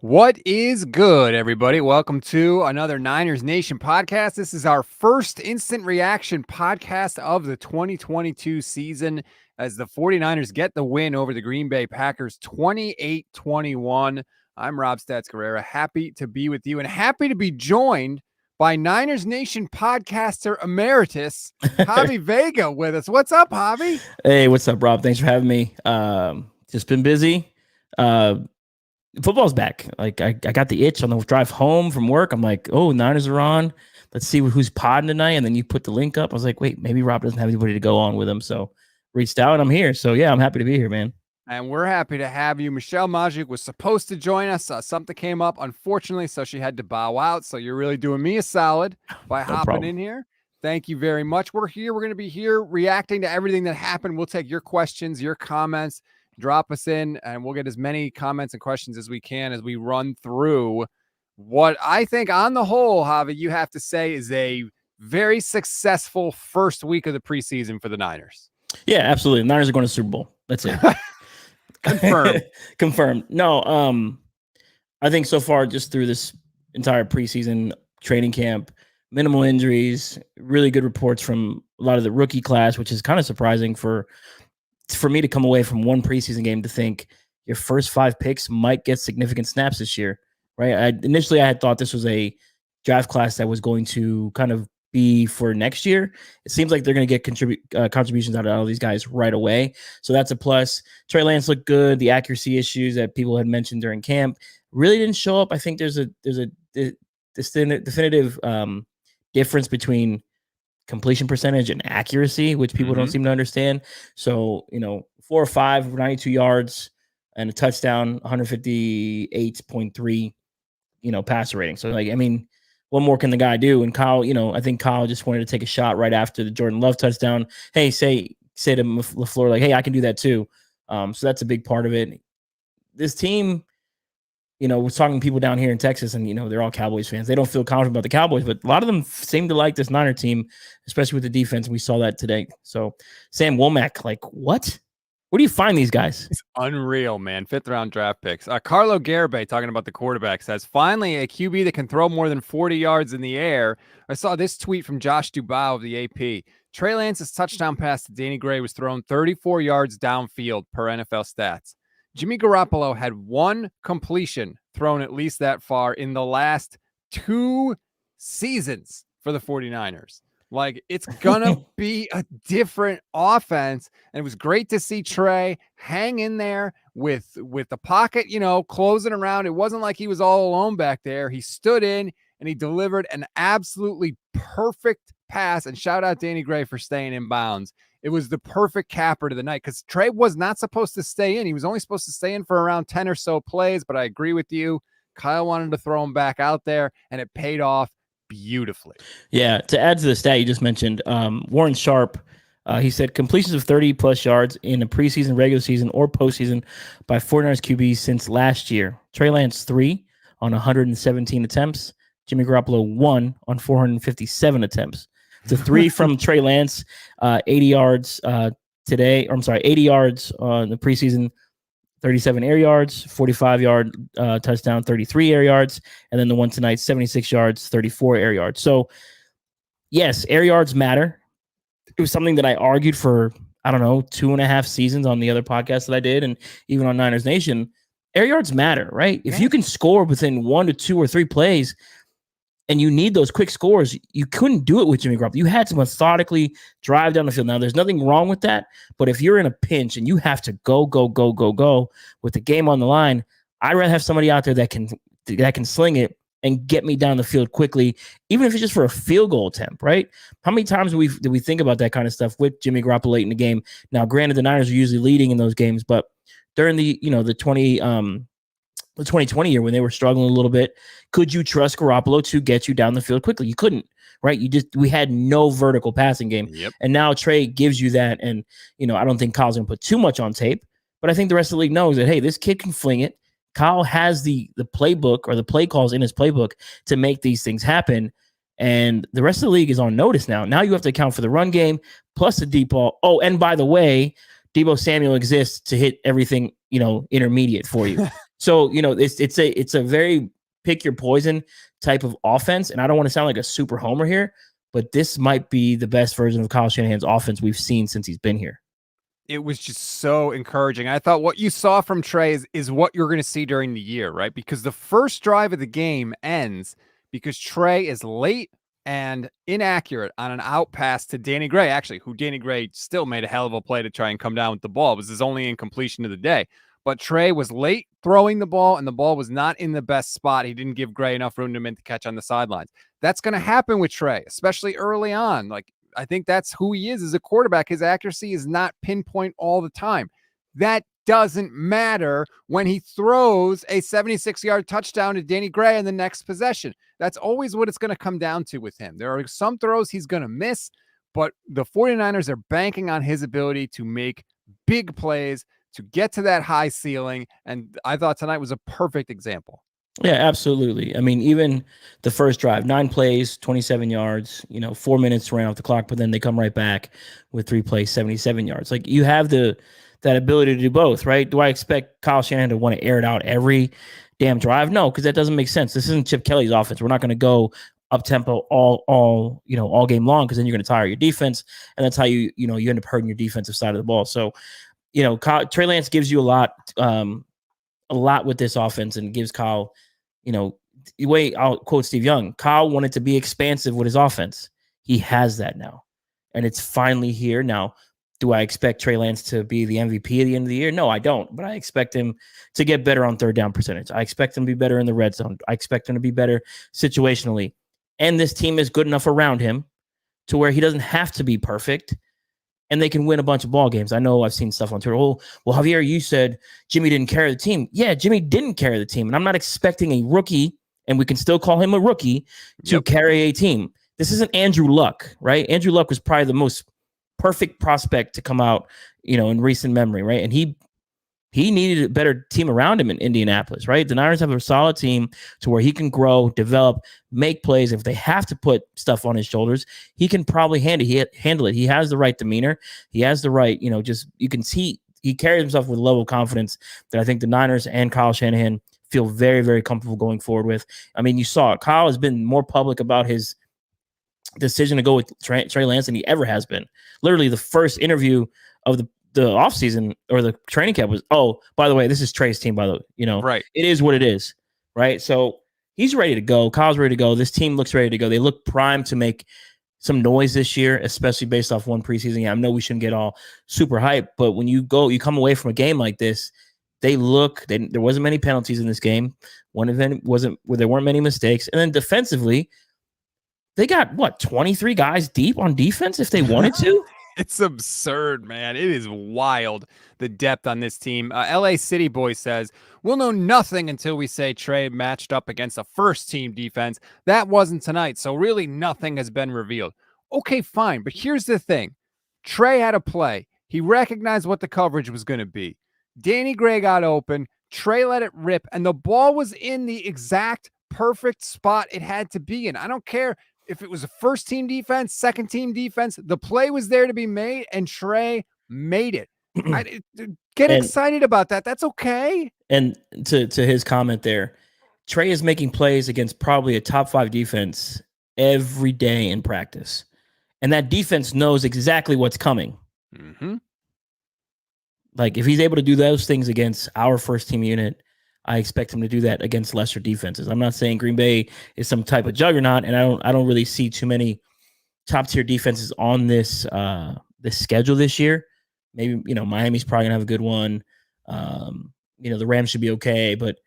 What is good, everybody? Welcome to another Niners Nation podcast. This is our first instant reaction podcast of the 2022 season as the 49ers get the win over the Green Bay Packers 28-21. I'm Rob Stats Guerrera. Happy to be with you and happy to be joined by Niners Nation podcaster emeritus, Javi Vega, with us. What's up, Javi? Hey, what's up, Rob? Thanks for having me. Just been busy. Football's back. Like I got the itch on the drive home from work. I'm like, oh, Niners are on. Let's see who's podding tonight. And then you put the link up. I was like, wait, maybe Rob doesn't have anybody to go on with him. So reached out and I'm here. So yeah, I'm happy to be here, man. And we're happy to have you. Michelle Majic was supposed to join us. Something came up, unfortunately, so she had to bow out. So you're really doing me a solid by hopping in here. Thank you very much. We're here. We're going to be here reacting to everything that happened. We'll take your questions, your comments, drop us in, and we'll get as many comments and questions as we can as we run through what I think on the whole, Javi, you have to say is a very successful first week of the preseason for the Niners. Yeah, absolutely. The Niners are going to Super Bowl. That's it. Confirmed. Confirmed. No, I think so far, just through this entire preseason training camp, minimal injuries, really good reports from a lot of the rookie class, which is kind of surprising for me to come away from one preseason game to think your first 5 picks might get significant snaps this year, right? Initially I had thought this was a draft class that was going to kind of be for next year. It seems like they're going to get contributions out of all these guys right away. So that's a plus. Trey Lance looked good. The accuracy issues that people had mentioned during camp really didn't show up. I think there's a definitive difference between completion percentage and accuracy, which people don't seem to understand. So, 4 or 5, 92 yards and a touchdown, 158.3, passer rating. So, what more can the guy do? And Kyle, I think Kyle just wanted to take a shot right after the Jordan Love touchdown. Hey, say to LaFleur, like, hey, I can do that too. So that's a big part of it. This team, we're talking to people down here in Texas and, they're all Cowboys fans. They don't feel confident about the Cowboys, but a lot of them seem to like this Niner team, especially with the defense. And we saw that today. So Sam Womack, like, what? Where do you find these guys? It's unreal, man. 5th-round draft picks. Carlo Garibay, talking about the quarterback, says, finally a QB that can throw more than 40 yards in the air. I saw this tweet from Josh Dubow of the AP. Trey Lance's touchdown pass to Danny Gray was thrown 34 yards downfield per NFL stats. Jimmy Garoppolo had 1 completion thrown at least that far in the last 2 seasons for the 49ers. Like, it's going to be a different offense. And it was great to see Trey hang in there with the pocket, closing around. It wasn't like he was all alone back there. He stood in and he delivered an absolutely perfect pass. And shout out Danny Gray for staying in bounds. It was the perfect capper to the night because Trey was not supposed to stay in. He was only supposed to stay in for around 10 or so plays, but I agree with you. Kyle wanted to throw him back out there, and it paid off beautifully. Yeah, to add to the stat you just mentioned, Warren Sharp, he said completions of 30-plus yards in a preseason, regular season, or postseason by 49ers QBs since last year. Trey Lance, 3 on 117 attempts. Jimmy Garoppolo, 1 on 457 attempts. The 3 from Trey Lance, 80 yards today. Or I'm sorry, 80 yards in the preseason, 37 air yards, 45-yard touchdown, 33 air yards, and then the one tonight, 76 yards, 34 air yards. So, yes, air yards matter. It was something that I argued for, 2.5 seasons on the other podcast that I did, and even on Niners Nation. Air yards matter, right? If you can score within 1 to 2 or 3 plays, and you need those quick scores, you couldn't do it with Jimmy Garoppolo. You had to methodically drive down the field. Now, there's nothing wrong with that, but if you're in a pinch and you have to go with the game on the line, I'd rather have somebody out there that can sling it and get me down the field quickly, even if it's just for a field goal attempt, right? How many times do we think about that kind of stuff with Jimmy Garoppolo late in the game? Now, granted, the Niners are usually leading in those games, but during the 2020 year when they were struggling a little bit, could you trust Garoppolo to get you down the field quickly? You couldn't, right? We had no vertical passing game. Yep. And now Trey gives you that. And, I don't think Kyle's going to put too much on tape, but I think the rest of the league knows that, hey, this kid can fling it. Kyle has the playbook or the play calls in his playbook to make these things happen. And the rest of the league is on notice now. Now you have to account for the run game plus the deep ball. Oh, and by the way, Deebo Samuel exists to hit everything, intermediate for you. So, it's a very pick your poison type of offense. And I don't want to sound like a super homer here, but this might be the best version of Kyle Shanahan's offense we've seen since he's been here. It was just so encouraging. I thought what you saw from Trey is what you're going to see during the year, right? Because the first drive of the game ends because Trey is late and inaccurate on an out pass to Danny Gray, actually, who Danny Gray still made a hell of a play to try and come down with the ball. It was his only incompletion of the day. But Trey was late throwing the ball, and the ball was not in the best spot. He didn't give Gray enough room to make the catch on the sidelines. That's going to happen with Trey, especially early on. Like, I think that's who he is as a quarterback. His accuracy is not pinpoint all the time. That doesn't matter when he throws a 76-yard touchdown to Danny Gray in the next possession. That's always what it's going to come down to with him. There are some throws he's going to miss, but the 49ers are banking on his ability to make big plays, to get to that high ceiling. And I thought tonight was a perfect example. Yeah, absolutely. I mean, even the first drive, 9 plays, 27 yards, 4 minutes ran off the clock, but then they come right back with 3 plays, 77 yards. Like, you have that ability to do both, right? Do I expect Kyle Shanahan to want to air it out every damn drive? No, because that doesn't make sense. This isn't Chip Kelly's offense. We're not going to go up tempo all game long, because then you're going to tire your defense, and that's how you end up hurting your defensive side of the ball. So, Trey Lance gives you a lot with this offense, and gives Kyle, the way I'll quote Steve Young, Kyle wanted to be expansive with his offense. He has that now, and it's finally here. Now, do I expect Trey Lance to be the MVP at the end of the year? No, I don't, but I expect him to get better on third down percentage. I expect him to be better in the red zone. I expect him to be better situationally, and this team is good enough around him to where he doesn't have to be perfect, and they can win a bunch of ball games. I know I've seen stuff on Twitter. Oh, well, Javier, you said Jimmy didn't carry the team. Yeah, Jimmy didn't carry the team. And I'm not expecting a rookie, and we can still call him a rookie, to carry a team. This isn't Andrew Luck, right? Andrew Luck was probably the most perfect prospect to come out, in recent memory, right? And he needed a better team around him in Indianapolis, right? The Niners have a solid team to where he can grow, develop, make plays. If they have to put stuff on his shoulders, he can probably handle it. He has the right demeanor. He has the right, you can see he carries himself with a level of confidence that I think the Niners and Kyle Shanahan feel very, very comfortable going forward with. I mean, you saw it. Kyle has been more public about his decision to go with Trey Lance than he ever has been. Literally, the first interview of the offseason or the training camp was, oh, by the way, this is Trey's team, by the way. Right. It is what it is, right? So he's ready to go. Kyle's ready to go. This team looks ready to go. They look primed to make some noise this year, especially based off one preseason. Yeah, I know we shouldn't get all super hyped, but when you come away from a game like this, there wasn't many penalties in this game. One event wasn't where there weren't many mistakes. And then defensively, they got 23 guys deep on defense if they wanted to. It's absurd, man. It is wild, the depth on this team. LA City Boy says, we'll know nothing until we say Trey matched up against a first-team defense. That wasn't tonight, so really nothing has been revealed. Okay, fine, but here's the thing. Trey had a play. He recognized what the coverage was going to be. Danny Gray got open. Trey let it rip, and the ball was in the exact perfect spot it had to be in. I don't care if it was a first-team defense, second-team defense, the play was there to be made, and Trey made it. Get excited about that. That's okay. And to his comment there, Trey is making plays against probably a top 5 defense every day in practice. And that defense knows exactly what's coming. Mm-hmm. Like, if he's able to do those things against our first-team unit, I expect him to do that against lesser defenses. I'm not saying Green Bay is some type of juggernaut, and I don't really see too many top tier defenses on this schedule this year. Maybe Miami's probably gonna have a good one. The Rams should be okay, but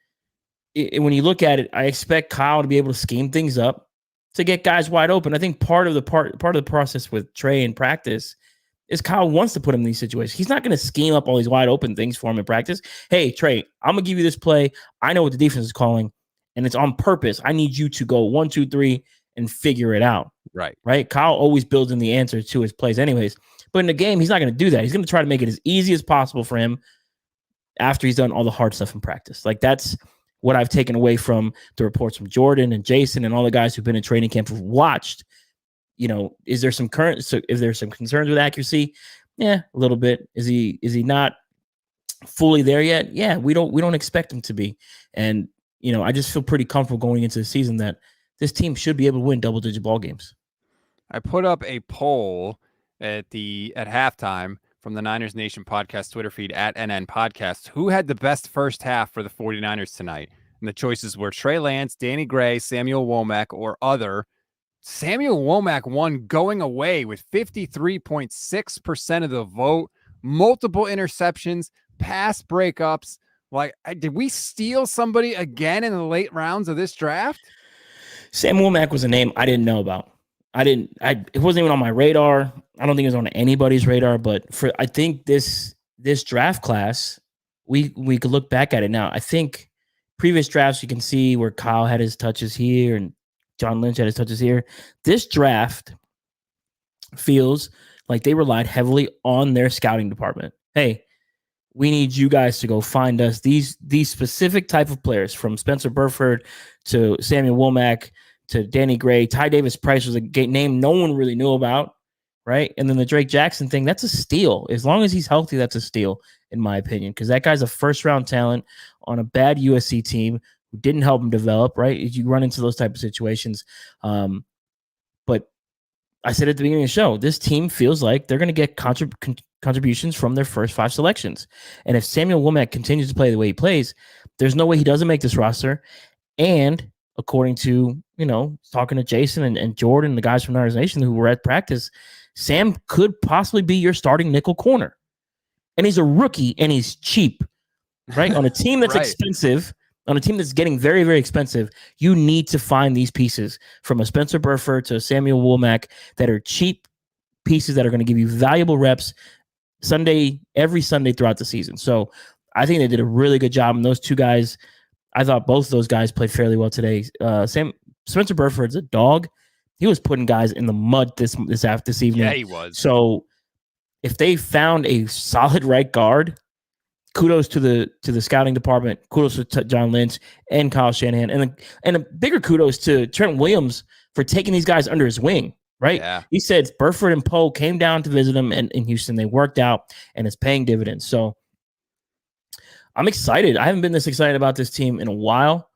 when you look at it, I expect Kyle to be able to scheme things up to get guys wide open. I think part of the process with Trey in practice is Kyle wants to put him in these situations. He's not going to scheme up all these wide open things for him in practice. Hey, Trey, I'm going to give you this play. I know what the defense is calling, and it's on purpose. I need you to go 1, 2, 3 and figure it out. Right. Kyle always builds in the answer to his plays anyways. But in the game, he's not going to do that. He's going to try to make it as easy as possible for him after he's done all the hard stuff in practice. Like, that's what I've taken away from the reports from Jordan and Jason and all the guys who've been in training camp who've watched. Is there some concerns with accuracy? Yeah, a little bit. Is he not fully there yet? Yeah, we don't expect them to be. And I just feel pretty comfortable going into the season that this team should be able to win double-digit ball games. I put up a poll at halftime from the Niners Nation podcast Twitter feed at NN Podcast. Who had the best first half for the 49ers tonight? And the choices were Trey Lance, Danny Gray, Samuel Womack, or other. Samuel Womack won going away with 53.6% of the vote, multiple interceptions, pass breakups. Like, did we steal somebody again in the late rounds of this draft? Sam Womack was a name I didn't know about. It wasn't even on my radar. I don't think it was on anybody's radar, but I think this draft class, we could look back at it now. I think previous drafts, you can see where Kyle had his touches here and John Lynch had his touches here. This draft feels like they relied heavily on their scouting department. Hey, we need you guys to go find us these specific type of players, from Spencer Burford to Samuel Womack to Danny Gray. Ty Davis Price was a name no one really knew about, right? And then the Drake Jackson thing, that's a steal. As long as he's healthy, that's a steal, in my opinion, because that guy's a first-round talent on a bad USC team who didn't help him develop, right? You run into those type of situations. But I said at the beginning of the show, this team feels like they're going to get contributions from their first 5 selections. And if Samuel Womack continues to play the way he plays, there's no way he doesn't make this roster. And according to, talking to Jason and Jordan, the guys from Niners Nation who were at practice, Sam could possibly be your starting nickel corner. And he's a rookie and he's cheap, right? On a team that's right. expensive, on a team that's getting very, very expensive, you need to find these pieces, from a Spencer Burford to Samuel Womack, that are cheap pieces that are going to give you valuable reps every Sunday throughout the season. So I think they did a really good job. And those two guys, I thought both of those guys played fairly well today. Spencer Burford's a dog. He was putting guys in the mud this evening. Yeah, he was. So if they found a solid right guard, kudos to the scouting department. Kudos to John Lynch and Kyle Shanahan, and a bigger kudos to Trent Williams for taking these guys under his wing. Right? Yeah. He said Burford and Poe came down to visit him in Houston. They worked out, and it's paying dividends. So I'm excited. I haven't been this excited about this team in a while,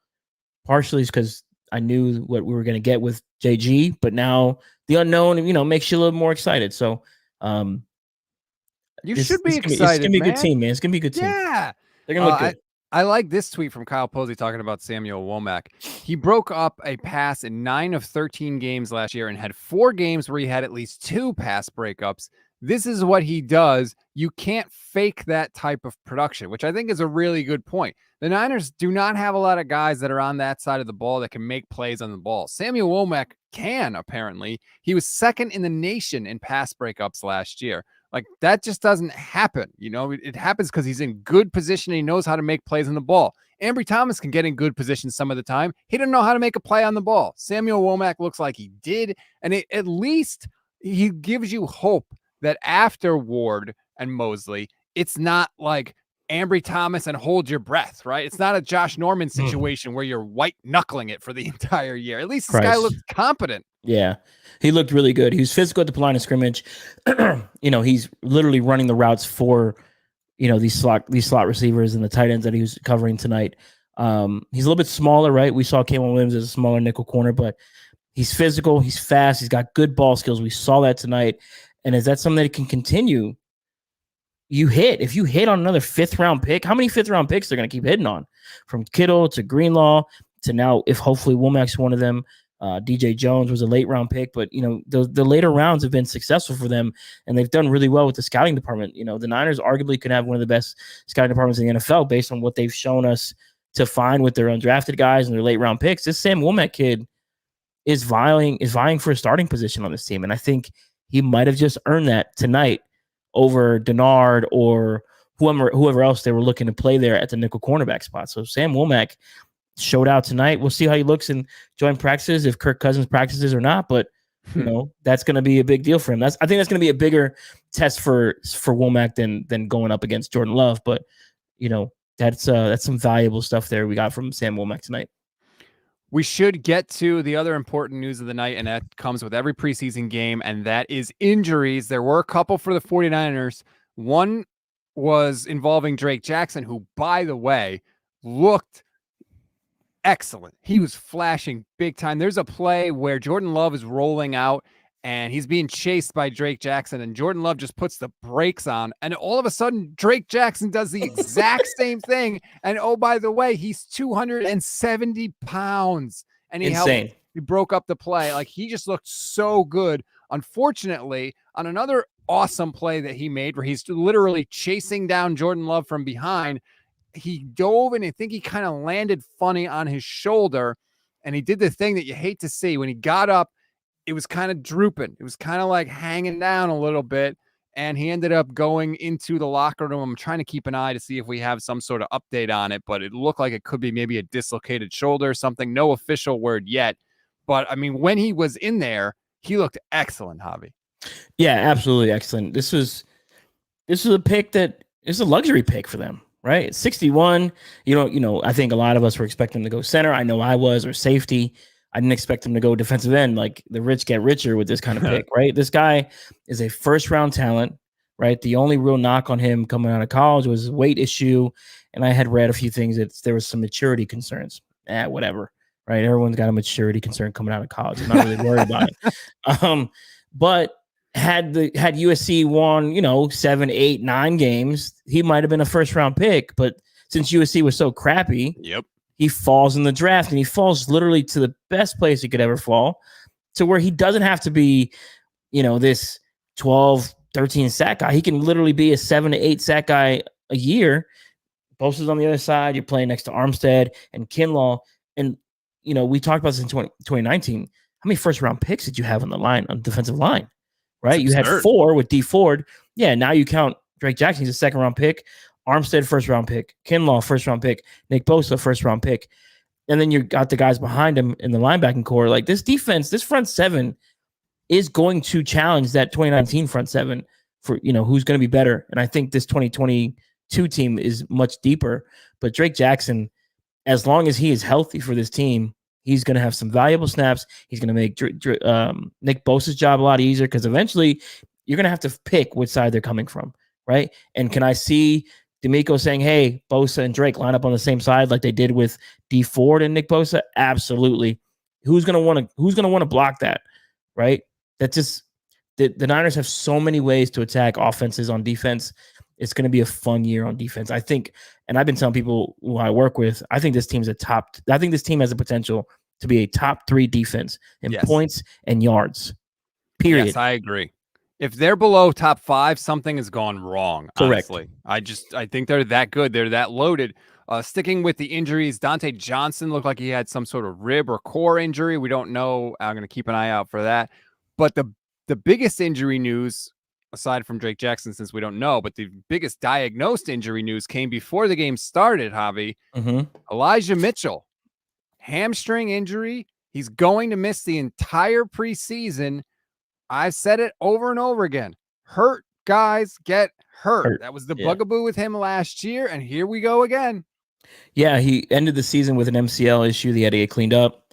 partially because I knew what we were going to get with JG, but now the unknown, makes you a little more excited. So you should be excited. It's going to be a good team, man. It's going to be a good team. Yeah. They're going to look good. I like this tweet from Kyle Posey talking about Samuel Womack. He broke up a pass in 9 of 13 games last year and had 4 games where he had at least 2 pass breakups. This is what he does. You can't fake that type of production, which I think is a really good point. The Niners do not have a lot of guys that are on that side of the ball that can make plays on the ball. Samuel Womack can, apparently. He was second in the nation in pass breakups last year. Like, that just doesn't happen. It happens because he's in good position and he knows how to make plays on the ball. Ambry Thomas can get in good position some of the time. He didn't know how to make a play on the ball. Samuel Womack looks like he did. And at least he gives you hope that after Ward and Mosley, it's not like Ambry Thomas and hold your breath, right? It's not a Josh Norman situation where you're white knuckling it for the entire year. At least this guy looks competent. Yeah, he looked really good. He was physical at the line of scrimmage. He's literally running the routes for, these slot receivers and the tight ends that he was covering tonight. He's a little bit smaller, right? We saw K'Waun Williams as a smaller nickel corner, but he's physical, he's fast, he's got good ball skills. We saw that tonight. And is that something that can continue? If you hit on another 5th round pick, how many 5th round picks they're going to keep hitting on? From Kittle to Greenlaw to now, if hopefully Womack's one of them. DJ Jones was a late round pick, but the later rounds have been successful for them, and they've done really well with the scouting department. The Niners arguably could have one of the best scouting departments in the NFL based on what they've shown us to find with their undrafted guys and their late round picks. This Sam Womack kid is vying for a starting position on this team, and I think he might have just earned that tonight over Denard or whoever else they were looking to play there at the nickel cornerback spot. So Sam Womack showed out tonight. We'll see how he looks in joint practices, if Kirk Cousins practices or not, but that's going to be a big deal for him. I think that's going to be a bigger test for Womack than going up against Jordan Love, but that's some valuable stuff there we got from Sam Womack tonight. We should get to the other important news of the night, and that comes with every preseason game, and that is injuries. There were a couple for the 49ers. One was involving Drake Jackson, who, by the way, looked excellent. He was flashing big time. There's a play where Jordan Love is rolling out and he's being chased by Drake Jackson, and Jordan Love just puts the brakes on, and all of a sudden Drake Jackson does the exact same thing. And oh, by the way, he's 270 pounds and Insane. He broke up the play. Like, he just looked so good. Unfortunately, on another awesome play that he made where he's literally chasing down Jordan Love from behind, he dove and I think he kind of landed funny on his shoulder, and he did the thing that you hate to see. When he got up, it was kind of drooping. It was kind of like hanging down a little bit, and he ended up going into the locker room. I'm trying to keep an eye to see if we have some sort of update on it, but it looked like it could be maybe a dislocated shoulder or something. No official word yet, but I mean, when he was in there, he looked excellent, Javi. Yeah, absolutely excellent. This was a pick that is a luxury pick for them, right? 61. I think a lot of us were expecting him to go center. I know I was, or safety. I didn't expect him to go defensive end. Like, the rich get richer with this kind of pick, right? This guy is a first round talent, right? The only real knock on him coming out of college was his weight issue. And I had read a few things that there was some maturity concerns. Whatever, right? Everyone's got a maturity concern coming out of college. I'm not really worried about it. But had USC won, 7, 8, 9 games, he might have been a first round pick. But since USC was so crappy, he falls in the draft, and he falls literally to the best place he could ever fall, to where he doesn't have to be, this 12, 13 sack guy. He can literally be a 7 to 8 sack guy a year. Bosa's on the other side. You're playing next to Armstead and Kinlaw. And, we talked about this in 2019. How many first round picks did you have on the defensive line? Right? You had 4 with D Ford. Yeah, now you count Drake Jackson. He's a second round pick. Armstead, first round pick. Kinlaw, first round pick. Nick Bosa, first round pick. And then you got the guys behind him in the linebacking core. Like, this defense, this front seven is going to challenge that 2019 front seven for, who's going to be better. And I think this 2022 team is much deeper. But Drake Jackson, as long as he is healthy for this team, he's going to have some valuable snaps. He's going to make Nick Bosa's job a lot easier, because eventually you're going to have to pick which side they're coming from, right? And can I see D'Amico saying, hey, Bosa and Drake line up on the same side like they did with D Ford and Nick Bosa? Absolutely. Who's going to want to block that, right? That's just the Niners have so many ways to attack offenses on defense. It's going to be a fun year on defense. I think, and I've been telling people who I work with, I think this team has the potential to be a top 3 defense in points and yards. Period. Yes, I agree. If they're below top 5, something has gone wrong. Correct. Honestly, I think they're that good. They're that loaded. Sticking with the injuries, Dante Johnson looked like he had some sort of rib or core injury. We don't know. I'm going to keep an eye out for that. But the biggest injury news, aside from Drake Jackson, since we don't know, but the biggest diagnosed injury news came before the game started, Javi. Elijah Mitchell, hamstring injury. He's going to miss the entire preseason. I've said it over and over again. Hurt guys get hurt. That was the bugaboo with him last year, and here we go again. Yeah, he ended the season with an MCL issue that he had to get cleaned up.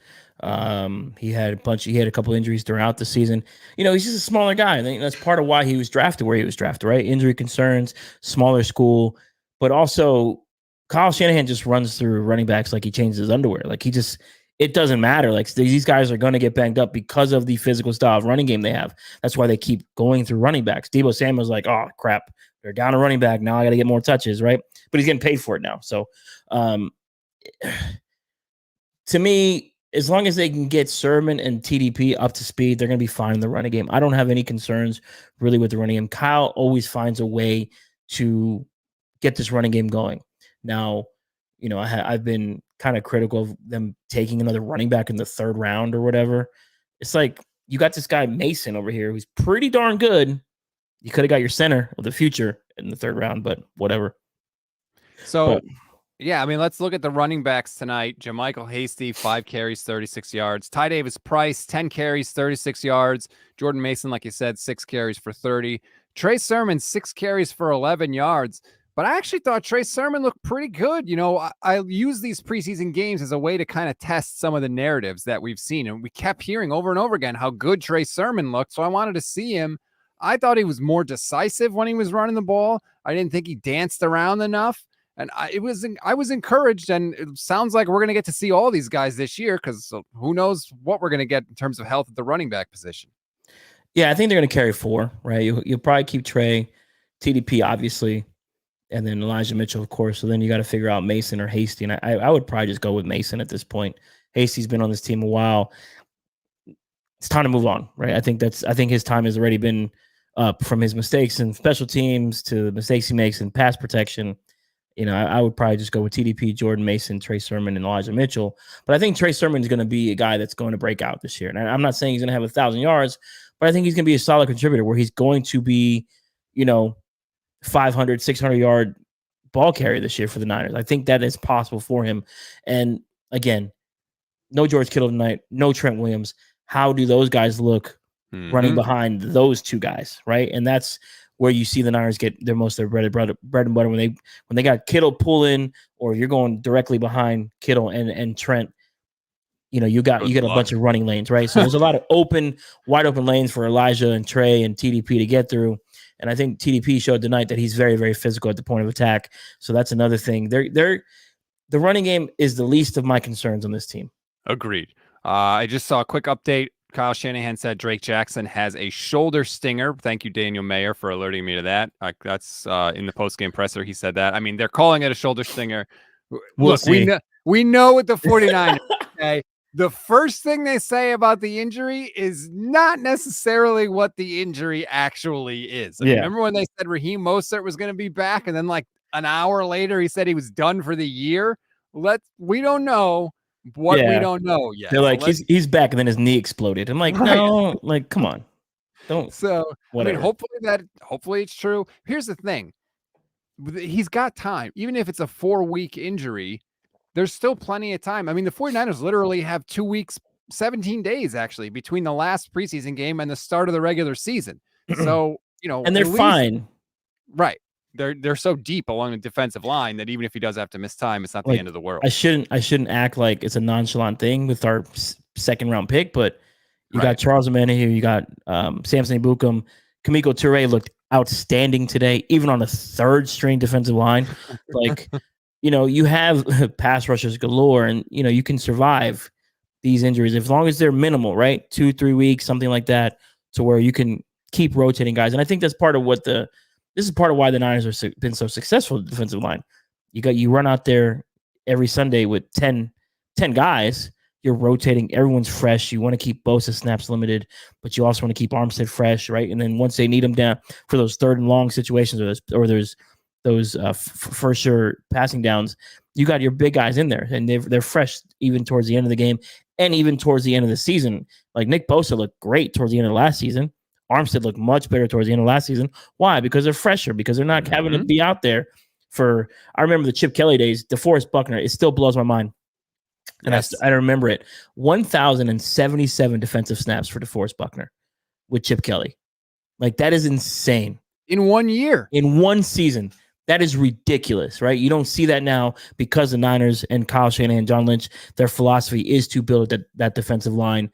He had a couple injuries throughout the season. He's just a smaller guy. I think that's part of why he was drafted where he was drafted, right? Injury concerns, smaller school, but also Kyle Shanahan just runs through running backs like he changes his underwear. Like, it doesn't matter. Like, these guys are going to get banged up because of the physical style of running game they have. That's why they keep going through running backs. Deebo Samuel's like, oh crap, they're down a running back. Now I got to get more touches, right? But he's getting paid for it now. So, to me, as long as they can get Sermon and TDP up to speed, they're going to be fine in the running game. I don't have any concerns really with the running game. Kyle always finds a way to get this running game going. Now, I've been kind of critical of them taking another running back in the 3rd round or whatever. It's like, you got this guy Mason over here who's pretty darn good. You could have got your center of the future in the 3rd round, but whatever. Yeah, I mean, let's look at the running backs tonight. JaMychal Hasty, 5 carries, 36 yards. Ty Davis Price, 10 carries, 36 yards. Jordan Mason, like you said, 6 carries for 30. Trey Sermon, 6 carries for 11 yards. But I actually thought Trey Sermon looked pretty good. I use these preseason games as a way to kind of test some of the narratives that we've seen. And we kept hearing over and over again how good Trey Sermon looked. So I wanted to see him. I thought he was more decisive when he was running the ball. I didn't think he danced around enough. And I was encouraged, and it sounds like we're going to get to see all these guys this year because who knows what we're going to get in terms of health at the running back position. Yeah, I think they're going to carry 4, right? You'll probably keep Trey, TDP, obviously, and then Elijah Mitchell, of course. So then you got to figure out Mason or Hasty. And I would probably just go with Mason at this point. Hasty's been on this team a while. It's time to move on, right? I think his time has already been up from his mistakes in special teams to the mistakes he makes in pass protection. I would probably just go with TDP, Jordan Mason, Trey Sermon, and Elijah Mitchell. But I think Trey Sermon is going to be a guy that's going to break out this year. And I'm not saying he's going to have 1,000 yards, but I think he's going to be a solid contributor where he's going to be, 500, 600-yard ball carrier this year for the Niners. I think that is possible for him. And again, no George Kittle tonight, no Trent Williams. How do those guys look running behind those two guys, right? And that's where you see the Niners get their most of their bread and butter when they got Kittle pull in, or you're going directly behind Kittle and Trent. You got a bunch of running lanes, right? So there's a lot of wide open lanes for Elijah and Trey and TDP to get through. And I think TDP showed tonight that he's very, very physical at the point of attack. So that's another thing. The running game is the least of my concerns on this team. Agreed. I just saw a quick update. Kyle Shanahan said Drake Jackson has a shoulder stinger. Thank you, Daniel Mayer, for alerting me to that. That's in the post-game presser. He said that. I mean, they're calling it a shoulder stinger. We'll see. We know what the 49ers say. The first thing they say about the injury is not necessarily what the injury actually is. Remember when they said Raheem Mostert was going to be back, and then like an hour later he said he was done for the year? We don't know what we don't know yet. They're like, he's back, and then his knee exploded. I'm like, no, like, come on. Don't. So, whatever. I mean, hopefully it's true. Here's the thing. He's got time. Even if it's a 4-week injury, there's still plenty of time. I mean, the 49ers literally have 2 weeks, 17 days, actually, between the last preseason game and the start of the regular season. So, and they're fine. Right. They're so deep along the defensive line that even if he does have to miss time, it's not the end of the world. I shouldn't act like it's a nonchalant thing with our second round pick, but you got Charles Omenihu, you got Samson Ebukam, Kamiko Toure looked outstanding today, even on a third string defensive line. Like, you have pass rushers galore, and you can survive these injuries as long as they're minimal, right? 2-3 weeks, something like that, to where you can keep rotating guys. And I think that's part of this is part of why the Niners have been so successful with the defensive line. You run out there every Sunday with 10 guys. You're rotating. Everyone's fresh. You want to keep Bosa snaps limited, but you also want to keep Armstead fresh, right? And then once they need them down for those third and long situations, or there's those for sure passing downs, you got your big guys in there, and they're fresh even towards the end of the game and even towards the end of the season. Like Nick Bosa looked great towards the end of last season. Armstead looked much better towards the end of last season. Why? Because they're fresher, because they're not having to be out there for, I remember the Chip Kelly days, DeForest Buckner, it still blows my mind. And I remember it. 1,077 defensive snaps for DeForest Buckner with Chip Kelly. Like, that is insane. In 1 year. In one season. That is ridiculous, right? You don't see that now because the Niners and Kyle Shanahan, John Lynch, their philosophy is to build that defensive line.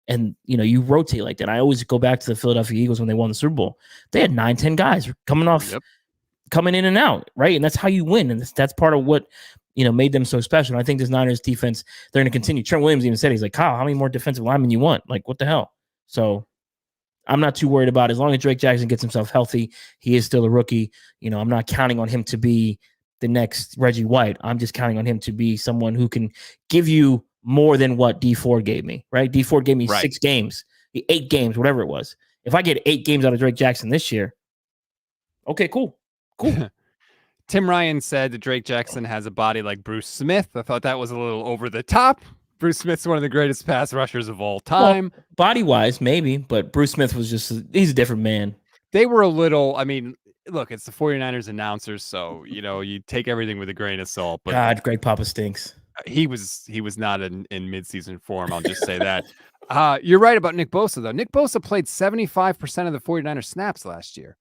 And, you rotate like that. I always go back to the Philadelphia Eagles when they won the Super Bowl. They had 9-10 guys coming in and out, right? And that's how you win. And that's part of what, made them so special. And I think this Niners defense, they're going to continue. Trent Williams even said, he's like, Kyle, how many more defensive linemen you want? Like, what the hell? So I'm not too worried about it. As long as Drake Jackson gets himself healthy, he is still a rookie. I'm not counting on him to be the next Reggie White. I'm just counting on him to be someone who can give you more than what D Ford gave me, right? D Ford gave me 6 games, 8 games, whatever it was. If I get 8 games out of Drake Jackson this year, okay, cool. Tim Ryan said that Drake Jackson has a body like Bruce Smith. I thought that was a little over the top. Bruce Smith's one of the greatest pass rushers of all time. Well, body-wise, maybe, but Bruce Smith was he's a different man. They were a little, I mean, look, it's the 49ers announcers, so, you take everything with a grain of salt. But God, Greg Papa stinks. He was not in midseason form, I'll just say that. You're right about Nick Bosa, though. Nick Bosa played 75% of the 49ers snaps last year.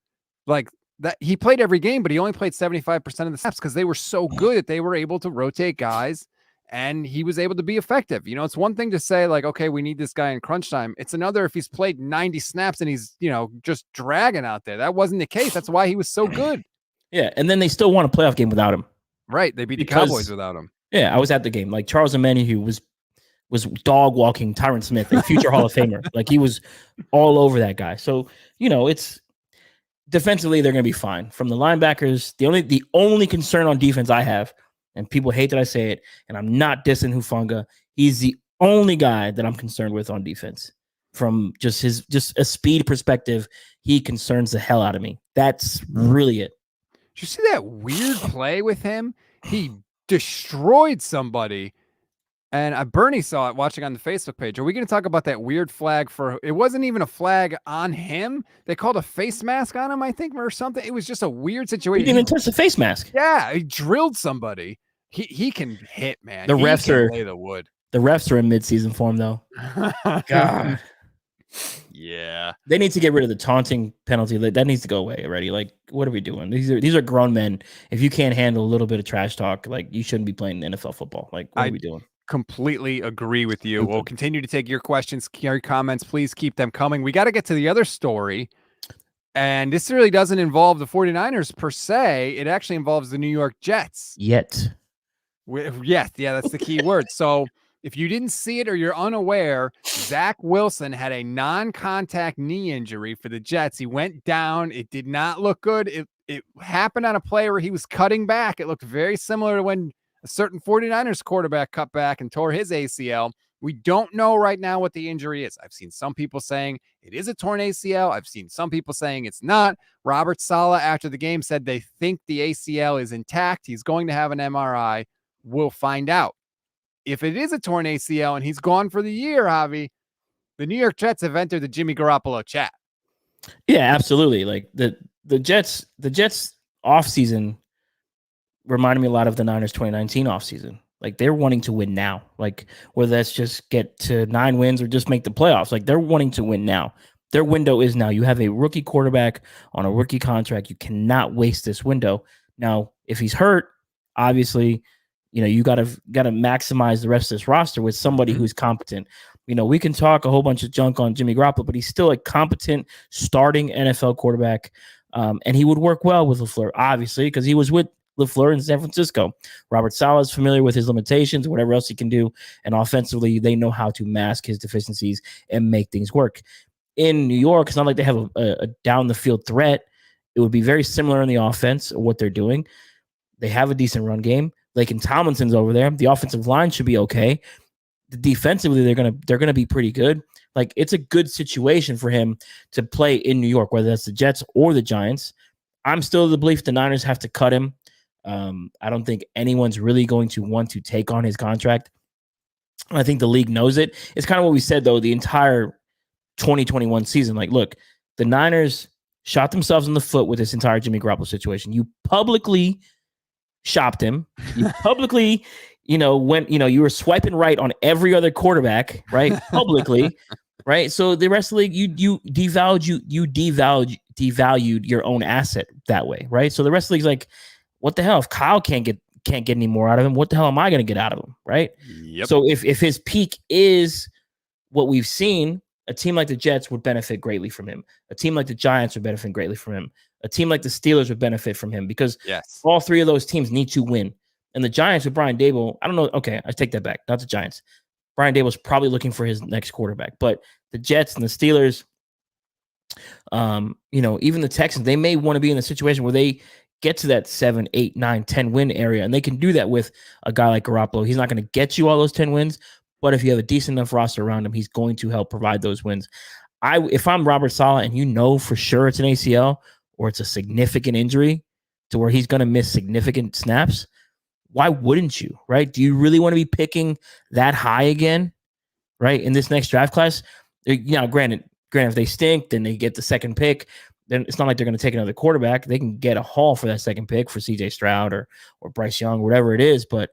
Like, that he played every game, but he only played 75% of the snaps because they were so good that they were able to rotate guys and he was able to be effective. You know, it's one thing to say like, okay, we need this guy in crunch time. It's another if he's played 90 snaps and he's, you know, just dragging out there. That wasn't the case. That's why he was so good. Yeah, and then they still won a playoff game without him. Right. They beat the Cowboys without him. Yeah, I was at the game. Like Charles Omenihu was dog walking Tyron Smith, a future Hall of Famer. Like he was all over that guy. So, you know, it's defensively they're going to be fine. From the linebackers, the only concern on defense I have, and people hate that I say it, and I'm not dissing Hufanga. He's the only guy that I'm concerned with on defense. From just a speed perspective, he concerns the hell out of me. That's really it. Did you see that weird play with him? He destroyed somebody. And Bernie saw it watching on the Facebook page. Are we going to talk about that weird flag for? It wasn't even a flag on him. They called a face mask on him, I think, or something. It was just a weird situation. He didn't even touch the face mask. Yeah, he drilled somebody. He can hit, man. The refs are lay the wood. The refs are in midseason form, though. God. Yeah, they need to get rid of the taunting penalty. That needs to go away already. Like, what are we doing? These are grown men. If you can't handle a little bit of trash talk, like you shouldn't be playing NFL football. Like, what are we doing? Completely agree with you. We'll continue to take your questions, your comments. Please keep them coming. We got to get to the other story. And this really doesn't involve the 49ers per se. It actually involves the New York Jets. Yes, that's the key word. So if you didn't see it or you're unaware, Zach Wilson had a non-contact knee injury for the Jets. He went down. It did not look good. It happened on a play where he was cutting back. It looked very similar to when a certain 49ers quarterback cut back and tore his ACL. We don't know right now what the injury is. I've seen some people saying it is a torn ACL. I've seen some people saying it's not. Robert Saleh, after the game, said they think the ACL is intact. He's going to have an MRI. We'll find out. If it is a torn ACL and he's gone for the year, Javi, the New York Jets have entered the Jimmy Garoppolo chat. Yeah, absolutely. Like the Jets offseason reminded me a lot of the Niners 2019 offseason. Like they're wanting to win now. Like whether that's just get to 9 wins or just make the playoffs. Like they're wanting to win now. Their window is now. You have a rookie quarterback on a rookie contract. You cannot waste this window. Now, if he's hurt, obviously, you know, you gotta maximize the rest of this roster with somebody who's competent. You know, we can talk a whole bunch of junk on Jimmy Garoppolo, but he's still a competent starting NFL quarterback. And he would work well with LaFleur, obviously, because he was with LaFleur in San Francisco. Robert Saleh is familiar with his limitations, whatever else he can do. And offensively, they know how to mask his deficiencies and make things work. In New York, it's not like they have a down the field threat. It would be very similar in the offense of what they're doing. They have a decent run game. Laken Tomlinson's over there. The offensive line should be okay. Defensively, they're gonna be pretty good. Like it's a good situation for him to play in New York, whether that's the Jets or the Giants. I'm still of the belief the Niners have to cut him. I don't think anyone's really going to want to take on his contract. I think the league knows it. It's kind of what we said, though, the entire 2021 season. Like, look, the Niners shot themselves in the foot with this entire Jimmy Garoppolo situation. You publicly shopped him. You publicly, went, you were swiping right on every other quarterback, right? Publicly, right? So the rest of the league, you devalued your own asset that way, right? So the rest of the league's like, what the hell? If Kyle can't get any more out of him, what the hell am I going to get out of him, right? Yep. So if his peak is what we've seen, a team like the Jets would benefit greatly from him. A team like the Giants would benefit greatly from him. A team like the Steelers would benefit from him because all three of those teams need to win. And the Giants with Brian Daboll, I don't know. Okay, I take that back. Not the Giants. Brian Daboll's probably looking for his next quarterback. But the Jets and the Steelers, even the Texans, they may want to be in a situation where they get to that 7, 8, 9, 10 win area. And they can do that with a guy like Garoppolo. He's not going to get you all those 10 wins, but if you have a decent enough roster around him, he's going to help provide those wins. If I'm Robert Saleh and for sure it's an ACL or it's a significant injury to where he's going to miss significant snaps, why wouldn't you, right? Do you really want to be picking that high again, right, in this next draft class? Granted, if they stink, then they get the second pick. Then it's not like they're going to take another quarterback. They can get a haul for that second pick for CJ Stroud or Bryce Young, whatever it is. But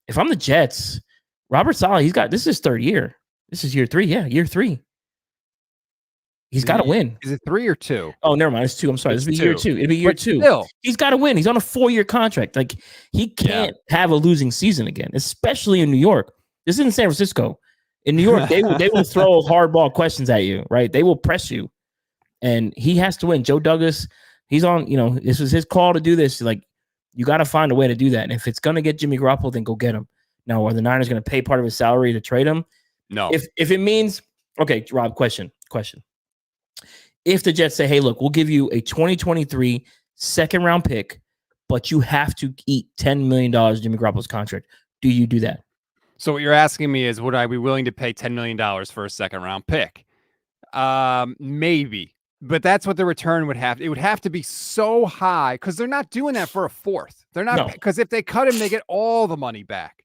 if I'm the Jets, Robert Saleh, this is his third year. This is year 3. Yeah, year 3. He's got to win. Is it 3 or 2? Oh, never mind. It's 2. I'm sorry. It's This will be year 2. It'll be year 2. Still. He's got to win. He's on a 4-year contract. Like, he can't have a losing season again, especially in New York. This isn't San Francisco. In New York, they will throw hardball questions at you, right? They will press you. And he has to win. Joe Douglas, he's on, this was his call to do this. Like, you got to find a way to do that. And if it's going to get Jimmy Garoppolo, then go get him. Now, are the Niners going to pay part of his salary to trade him? No. If it means, okay, Rob, question. If the Jets say, hey, look, we'll give you a 2023 second-round pick, but you have to eat $10 million Jimmy Garoppolo's contract, do you do that? So what you're asking me is, would I be willing to pay $10 million for a second-round pick? Maybe. But that's what the return would have. It would have to be so high because they're not doing that for a fourth. They're not, because if they cut him, they get all the money back.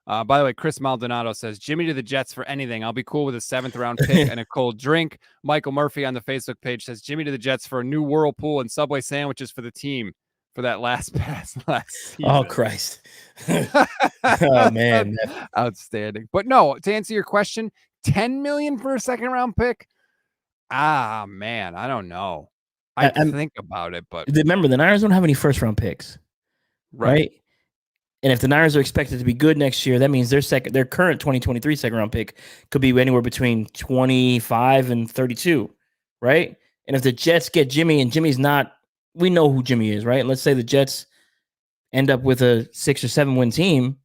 By the way, Chris Maldonado says, Jimmy to the Jets for anything. I'll be cool with a 7th-round pick and a cold drink. Michael Murphy on the Facebook page says, Jimmy to the Jets for a new Whirlpool and Subway sandwiches for the team for that last pass last season. Oh, Christ. Oh, man. Outstanding. But no, to answer your question, $10 million for a 2nd-round pick? Ah, man, I don't know. I think about it, but remember, the Niners don't have any 1st-round picks, right? And if the Niners are expected to be good next year, that means their current 2023 2nd-round pick could be anywhere between 25 and 32, right? And if the Jets get Jimmy and Jimmy's not, we know who Jimmy is, right? Let's say the Jets end up with a 6 or 7 win team.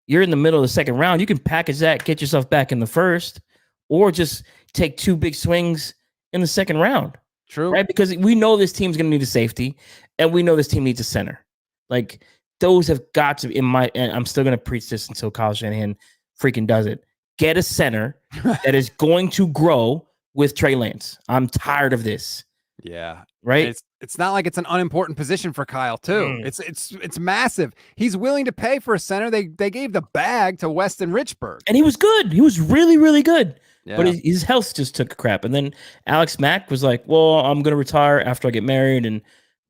You're in the middle of the 2nd round. You can package that, get yourself back in the 1st, or just take 2 big swings in the 2nd round. True. Right? Because we know this team's going to need a safety, and we know this team needs a center. Like, those have got to, and I'm still going to preach this until Kyle Shanahan freaking does it. Get a center that is going to grow with Trey Lance. I'm tired of this. Yeah. Right. It's not like it's an unimportant position for Kyle too. It's massive. He's willing to pay for a center. They gave the bag to Weston Richburg. And he was good. He was really, really good. Yeah. But his health just took a crap. And then Alex Mack was like, well, I'm going to retire after I get married and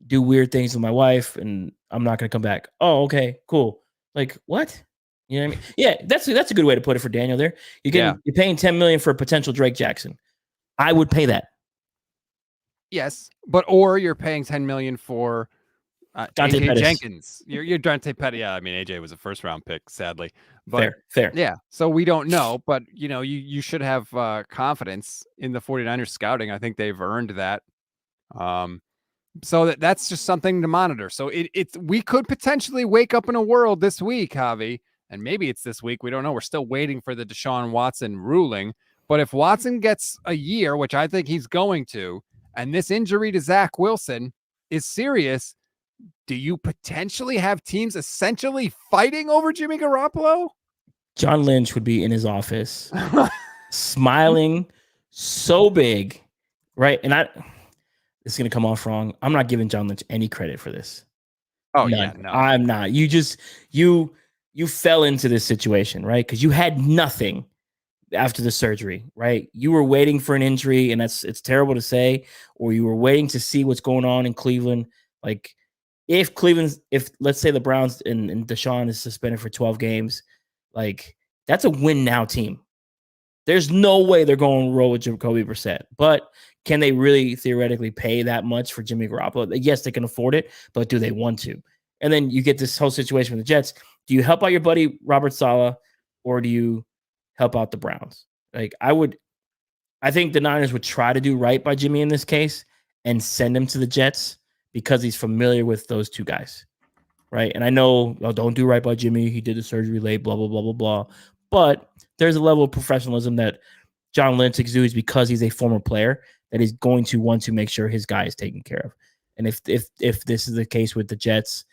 do weird things with my wife, and I'm not going to come back. Oh, okay, cool. Like, what? You know what I mean? Yeah, that's a good way to put it for Daniel there. You're paying $10 million for a potential Drake Jackson. I would pay that. Yes, or you're paying $10 million for AJ Jenkins. You're Dante Pettis. Yeah, I mean, AJ was a 1st-round pick, sadly. But fair. Yeah, so we don't know, but you should have confidence in the 49ers scouting. I think they've earned that. So that's just something to monitor. So we could potentially wake up in a world this week, Javi, and maybe it's this week. We don't know. We're still waiting for the Deshaun Watson ruling. But if Watson gets a year, which I think he's going to, and this injury to Zach Wilson is serious, do you potentially have teams essentially fighting over Jimmy Garoppolo? John Lynch would be in his office smiling so big, right? And it's going to come off wrong. I'm not giving John Lynch any credit for this. Oh, none. Yeah, no. I'm not. You fell into this situation, right? Because you had nothing after the surgery, right? You were waiting for an injury, and it's terrible to say, or you were waiting to see what's going on in Cleveland. Like, if let's say the Browns and Deshaun is suspended for 12 games, like, that's a win now team. There's no way they're going to roll with Jacoby Brissett. But can they really theoretically pay that much for Jimmy Garoppolo? Yes, they can afford it, but do they want to? And then you get this whole situation with the Jets. Do you help out your buddy Robert Saleh, or do you help out the Browns? Like, I think the Niners would try to do right by Jimmy in this case and send him to the Jets because he's familiar with those 2 guys, right? And I know, don't do right by Jimmy. He did the surgery late, blah, blah, blah, blah, blah. But there's a level of professionalism that John Lynch exudes because he's a former player that is going to want to make sure his guy is taken care of. And if this is the case with the Jets,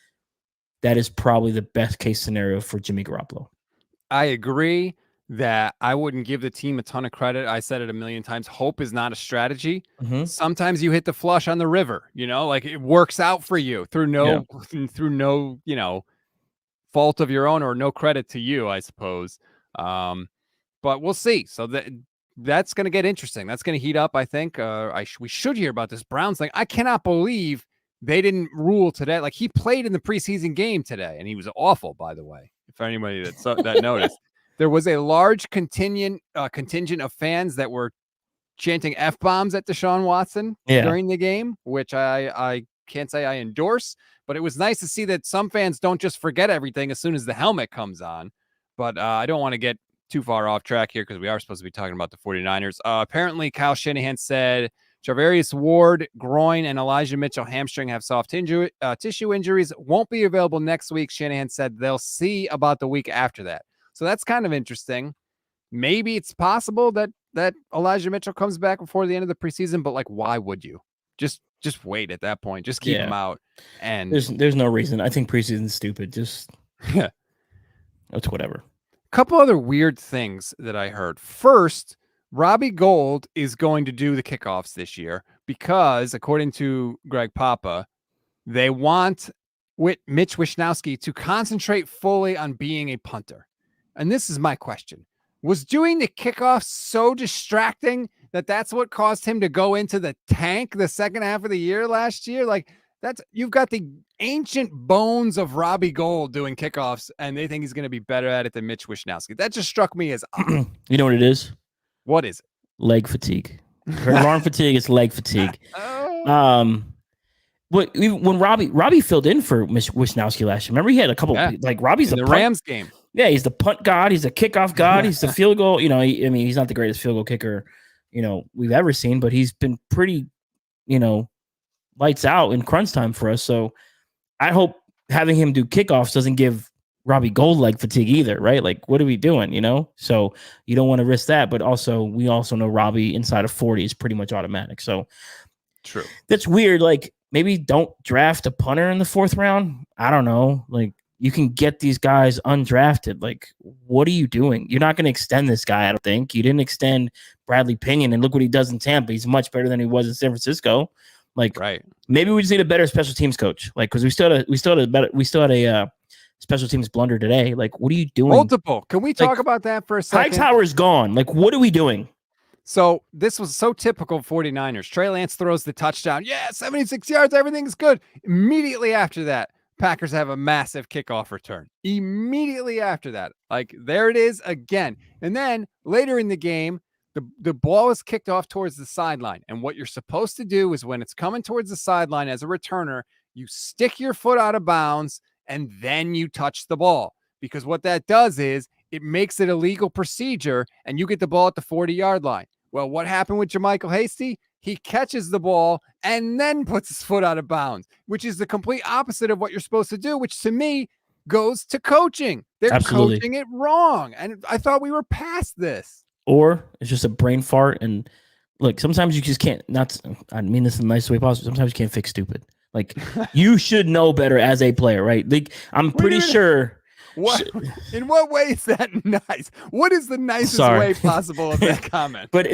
that is probably the best case scenario for Jimmy Garoppolo. I agree that I wouldn't give the team a ton of credit. I said it a million times. Hope is not a strategy. Mm-hmm. Sometimes you hit the flush on the river, like it works out for you through no fault of your own or no credit to you, I suppose. But we'll see. So that's going to get interesting. That's going to heat up, I think. We should hear about this Browns thing. I cannot believe they didn't rule today. Like, he played in the preseason game today, and he was awful, by the way, if anybody that noticed. There was a large contingent of fans that were chanting F-bombs at Deshaun Watson during the game, which I can't say I endorse, but it was nice to see that some fans don't just forget everything as soon as the helmet comes on. But I don't want to get too far off track here because we are supposed to be talking about the 49ers. Apparently, Kyle Shanahan said Charvarius Ward, groin, and Elijah Mitchell, hamstring, have soft tissue injuries. Won't be available next week. Shanahan said they'll see about the week after that. So that's kind of interesting. Maybe it's possible that Elijah Mitchell comes back before the end of the preseason, but like, why would you? Just wait at that point. Just keep him out. And there's no reason. I think preseason's stupid. Just it's whatever. Couple other weird things that I heard. First, Robbie Gould is going to do the kickoffs this year because, according to Greg Papa, they want Mitch Wishnowsky to concentrate fully on being a punter. And this is my question. Was doing the kickoffs so distracting that that's what caused him to go into the tank the second half of the year last year? Like, you've got the ancient bones of Robbie Gould doing kickoffs, and they think he's going to be better at it than Mitch Wishnowsky. That just struck me as odd. You know what it is? What is it? Leg fatigue. Arm fatigue is leg fatigue. But when Robbie filled in for Wishnowsky last year, remember he had a couple like Robbie's in the Rams game. Yeah, he's the punt god. He's the kickoff god. He's the field goal. You know, I mean, he's not the greatest field goal kicker, you know, we've ever seen, but he's been pretty, you know, lights out in crunch time for us. So I hope having him do kickoffs doesn't give Robbie Gould leg fatigue either, right? Like, what are we doing, you know? So you don't want to risk that, but also we also know Robbie inside of 40 is pretty much automatic. So true. That's weird. Like, maybe don't draft a punter in the 4th round. I don't know. Like, you can get these guys undrafted. Like, what are you doing? You're not going to extend this guy, I don't think. You didn't extend Bradley Pinion, and look what he does in Tampa. He's much better than he was in San Francisco. Like, right. Maybe we just need a better special teams coach. Like, because we still had a special teams blunder today. Like, what are you doing? Multiple. Can we talk about that for a second? Hightower's gone. Like, what are we doing? So this was so typical 49ers. Trey Lance throws the touchdown. Yeah, 76 yards. Everything's good. Immediately after that, Packers have a massive kickoff return. Immediately after that, like, there it is again. And then later in the game, the ball is kicked off towards the sideline. And what you're supposed to do is when it's coming towards the sideline as a returner, you stick your foot out of bounds and then you touch the ball. Because what that does is it makes it a legal procedure and you get the ball at the 40-yard line. Well, what happened with Jermichael Hasty? He catches the ball and then puts his foot out of bounds, which is the complete opposite of what you're supposed to do, which to me goes to coaching. They're coaching it wrong. And I thought we were past this. Or it's just a brain fart. And look, sometimes you just can't, I mean this in the nicest way possible. Sometimes you can't fix stupid. Like, you should know better as a player, right? Like, I'm pretty sure. What? In what way is that nice? What is the nicest way possible of that comment? But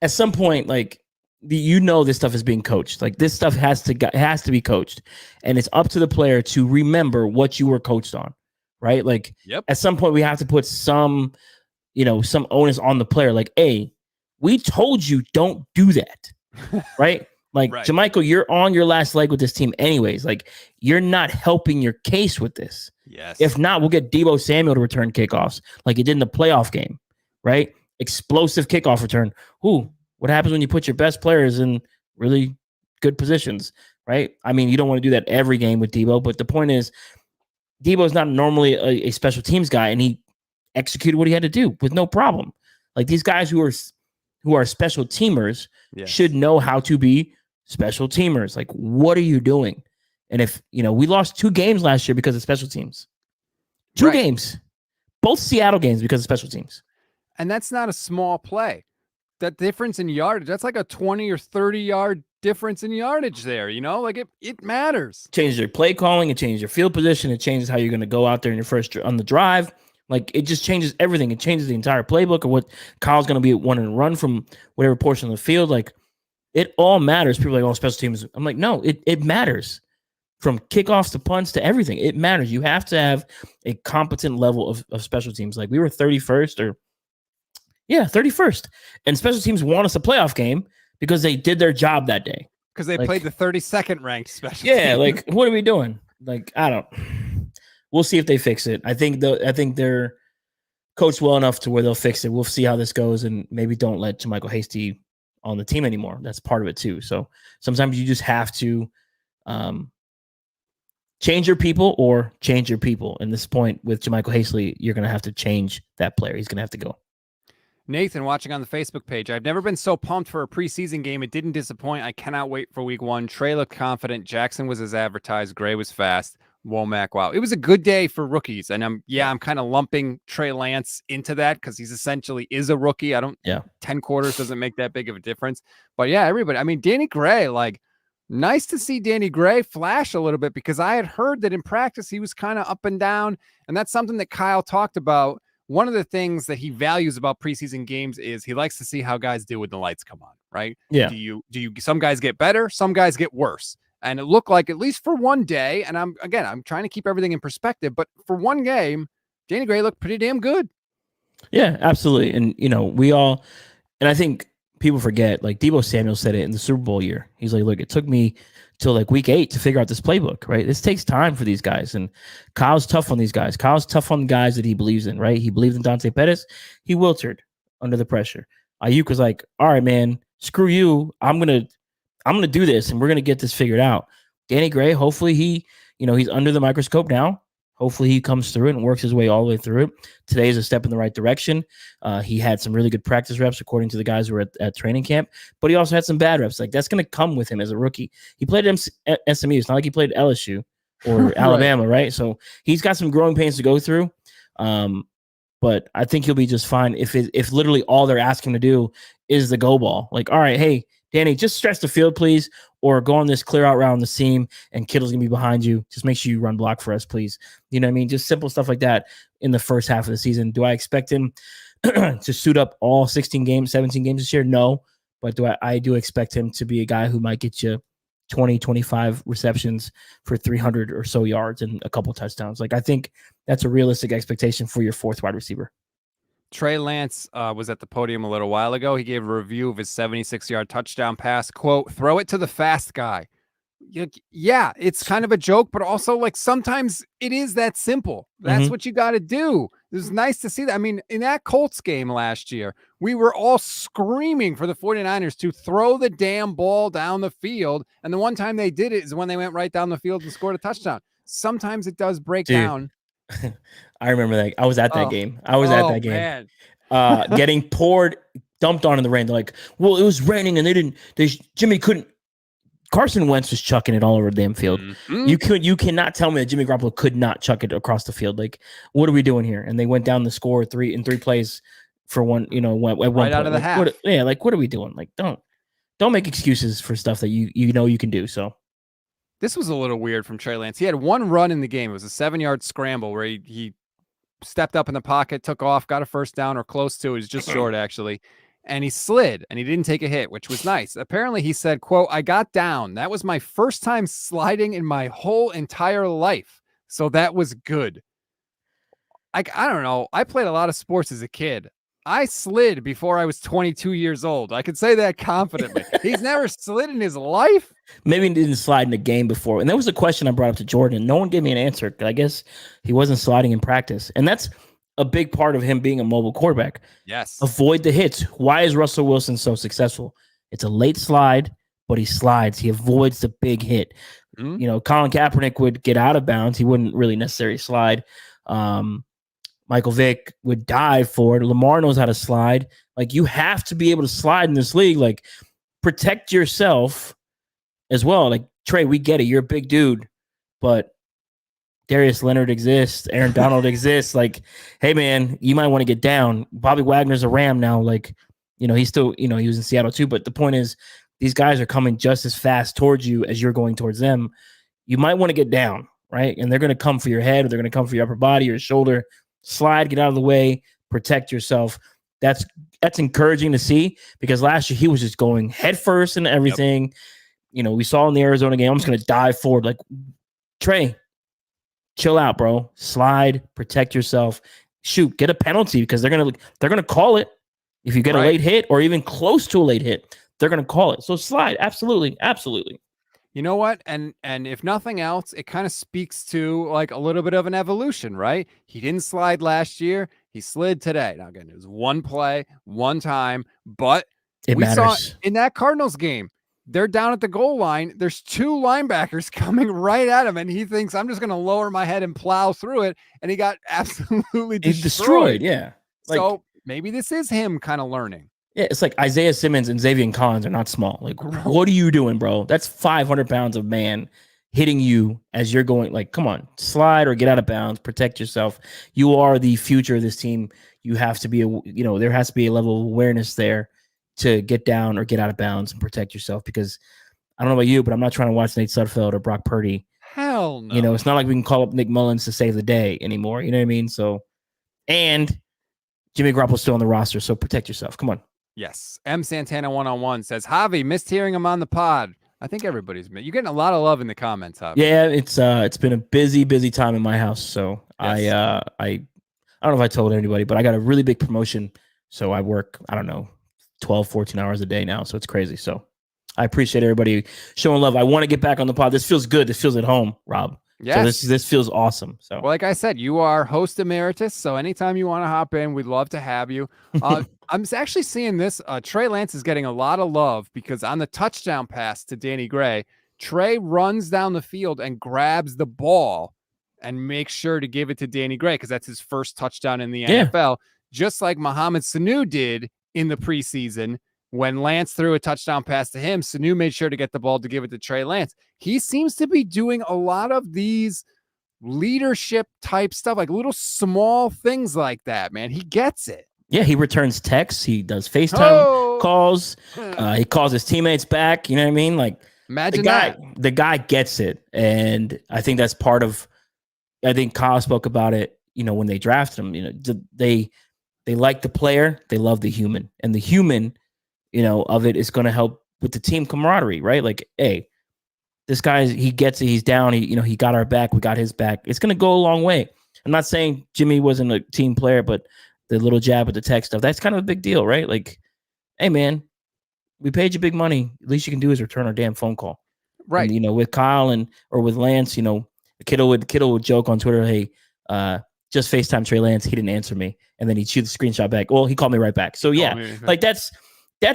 at some point, like, this stuff is being coached. Like, this stuff has to be coached, and it's up to the player to remember what you were coached on, right? Like, at some point, we have to put some onus on the player. Like, hey, we told you don't do that, right? Like, right. Jermichael, you're on your last leg with this team anyways. Like, you're not helping your case with this. Yes. If not, we'll get Deebo Samuel to return kickoffs like he did in the playoff game, right? Explosive kickoff return. Ooh, what happens when you put your best players in really good positions, right? I mean, you don't want to do that every game with Deebo, but the point is, Deebo is not normally a special teams guy, and he executed what he had to do with no problem. Like, these guys who are special teamers should know how to be special teamers. Like, what are you doing? And if, we lost 2 games last year because of special teams. 2 games. Both Seattle games because of special teams. And that's not a small play. That difference in yardage, that's like a 20 or 30-yard difference in yardage there, Like, it matters. Changes your play calling. It changes your field position. It changes how you're going to go out there in your first on the drive. Like, it just changes everything. It changes the entire playbook of what Kyle's going to be wanting to run from whatever portion of the field. Like, it all matters. People are like, oh, special teams. I'm like, no, it matters. From kickoffs to punts to everything. It matters. You have to have a competent level of special teams. Like, we were 31st. And special teams won us a playoff game because they did their job that day. Because they played the 32nd ranked special team. Yeah, like, what are we doing? Like, we'll see if they fix it. I think their coached well enough to where they'll fix it. We'll see how this goes, and maybe don't let JaMychal Hasty on the team anymore. That's part of it too. So sometimes you just have to change your people or change your people. And this point with JaMychal Hasty, you're going to have to change that player. He's going to have to go. Nathan, watching on the Facebook page, I've never been so pumped for a preseason game. It didn't disappoint. I cannot wait for week 1. Trey looked confident. Jackson was as advertised. Gray was fast. Womack, wow. It was a good day for rookies. And I'm kind of lumping Trey Lance into that because he's essentially is a rookie. 10 quarters doesn't make that big of a difference. But yeah, everybody. I mean, Danny Gray, like, nice to see Danny Gray flash a little bit because I had heard that in practice he was kind of up and down. And that's something that Kyle talked about. One of the things that he values about preseason games is he likes to see how guys do when the lights come on, right? Yeah. Do you some guys get better, some guys get worse. And it looked like, at least for one day, and I'm trying to keep everything in perspective, but for one game, Danny Gray looked pretty damn good. Yeah, absolutely. And we all, and I think people forget, like Deebo Samuel said it in the Super Bowl year. He's like, look, it took me till like week 8 to figure out this playbook, right? This takes time for these guys. And Kyle's tough on these guys. Kyle's tough on the guys that he believes in, right? He believed in Dante Pettis. He wilted under the pressure. Ayuk was like, all right, man, screw you. I'm going to do this and we're going to get this figured out. Danny Gray, hopefully he's under the microscope now. Hopefully he comes through it and works his way all the way through it. Today is a step in the right direction. He had some really good practice reps, according to the guys who were at training camp, but he also had some bad reps. Like, that's going to come with him as a rookie. He played at SMU. It's not like he played at LSU or Alabama, right? So he's got some growing pains to go through. But I think he'll be just fine if literally all they're asking him to do is the go ball. Like, all right, hey, Danny, just stretch the field, please, or go on this clear out route on the seam, and Kittle's going to be behind you. Just make sure you run block for us, please. You know what I mean? Just simple stuff like that in the first half of the season. Do I expect him to suit up all 16 games, 17 games this year? No. But I do expect him to be a guy who might get you 20, 25 receptions for 300 or so yards and a couple touchdowns. Like, I think that's a realistic expectation for your 4th wide receiver. Trey Lance was at the podium a little while ago. He gave a review of his 76-yard touchdown pass. Quote, throw it to the fast guy. Yeah, it's kind of a joke, but also, like, sometimes it is that simple. That's what you got to do. It was nice to see that. I mean, in that Colts game last year, we were all screaming for the 49ers to throw the damn ball down the field. And the one time they did it is when they went right down the field and scored a touchdown. Sometimes it does break down. I remember that. I was at that game. I was at that game. Man. Getting dumped on in the rain. They're like, well, it was raining and Jimmy couldn't. Carson Wentz was chucking it all over the damn field. You cannot tell me that Jimmy Garoppolo could not chuck it across the field. Like, what are we doing here? And they went down the score in three plays for one, at one point. Out of the half. What are we doing? Like, don't make excuses for stuff that you know you can do. So this was a little weird from Trey Lance. He had one run in the game. It was a 7-yard scramble where he stepped up in the pocket, took off, got a first down or close to it. It was just short, actually. And he slid and he didn't take a hit, which was nice. Apparently he said, quote, I got down. That was my first time sliding in my whole entire life. So that was good. I don't know. I played a lot of sports as a kid. I slid before I was 22 years old. I could say that confidently. He's never slid in his life. Maybe he didn't slide in a game before. And that was a question I brought up to Jordan. No one gave me an answer. I guess he wasn't sliding in practice. And that's a big part of him being a mobile quarterback. Yes. Avoid the hits. Why is Russell Wilson so successful? It's a late slide, but he slides. He avoids the big hit. Colin Kaepernick would get out of bounds. He wouldn't really necessarily slide. Michael Vick would dive for it. Lamar knows how to slide. Like, you have to be able to slide in this league. Like, protect yourself as well. Like, Trey, we get it. You're a big dude, but Darius Leonard exists. Aaron Donald exists. Like, hey, man, you might want to get down. Bobby Wagner's a Ram now. Like, he's still, he was in Seattle too. But the point is, these guys are coming just as fast towards you as you're going towards them. You might want to get down, right? And they're going to come for your head, or they're going to come for your upper body or shoulder. Slide, get out of the way, protect yourself. That's encouraging to see, because last year he was just going head first and everything. Yep. We saw in the Arizona game, I'm just going to dive forward. Like, Trey, chill out, bro. Slide, protect yourself. Shoot, get a penalty, because they're gonna call it. If you get a late hit or even close to a late hit, they're gonna call it. So slide, absolutely. You know what? And if nothing else, it kind of speaks to like a little bit of an evolution, right? He didn't slide last year. He slid today. Now, again, it was one play, one time, but It we saw matters. in that Cardinals game, they're down at the goal line. There's two linebackers coming right at him, and he thinks, I'm just going to lower my head and plow through it. And he got absolutely He's destroyed. yeah. Like, so maybe this is him kind of learning. Yeah, it's like Isaiah Simmons and Xavier Collins are not small. Like, what are you doing, bro? That's 500 pounds of man hitting you as you're going. Like, come on, slide or get out of bounds, protect yourself. You are the future of this team. You have to be, there has to be a level of awareness there to get down or get out of bounds and protect yourself. Because I don't know about you, but I'm not trying to watch Nate Sudfeld or Brock Purdy. Hell no. It's not like we can call up Nick Mullins to save the day anymore. You know what I mean? So, and Jimmy Garoppolo's still on the roster, so protect yourself. Come on. Yes. M. Santana 1-on-1 says, Javi, missed hearing him on the pod. I think everybody's you're getting a lot of love in the comments, Javi. Yeah, it's been a busy time in my house. So yes. I don't know if I told anybody, but I got a really big promotion. So I work, 12, 14 hours a day now. So it's crazy. So I appreciate everybody showing love. I want to get back on the pod. This feels good. This feels at home, Rob. Yeah. So this feels awesome. So well, like I said, you are host emeritus. So anytime you want to hop in, we'd love to have you. I'm actually seeing this. Trey Lance is getting a lot of love because on the touchdown pass to Danny Gray, Trey runs down the field and grabs the ball and makes sure to give it to Danny Gray because that's his first touchdown in the NFL, just like Mohamed Sanu did in the preseason. When Lance threw a touchdown pass to him, Sanu made sure to get the ball to give it to Trey Lance. He seems to be doing a lot of these leadership type stuff, like little small things like that, man. He gets it. Yeah, he returns texts. He does FaceTime calls. He calls his teammates back. You know what I mean? Like, imagine the guy gets it. And I think that's part of, I think Kyle spoke about it, when they drafted him, they like the player. They love the human. And the human, of it is going to help with the team camaraderie, right? Like, hey, this guy, he gets it. He's down. He got our back. We got his back. It's going to go a long way. I'm not saying Jimmy wasn't a team player, but the little jab with the tech stuff, that's kind of a big deal, right? Like, hey, man, we paid you big money. The least you can do is return our damn phone call. Right. And, with Kyle or with Lance, Kittle would joke on Twitter, hey, just FaceTime Trey Lance. He didn't answer me. And then he'd shoot the screenshot back. Well, he called me right back. So yeah, like that's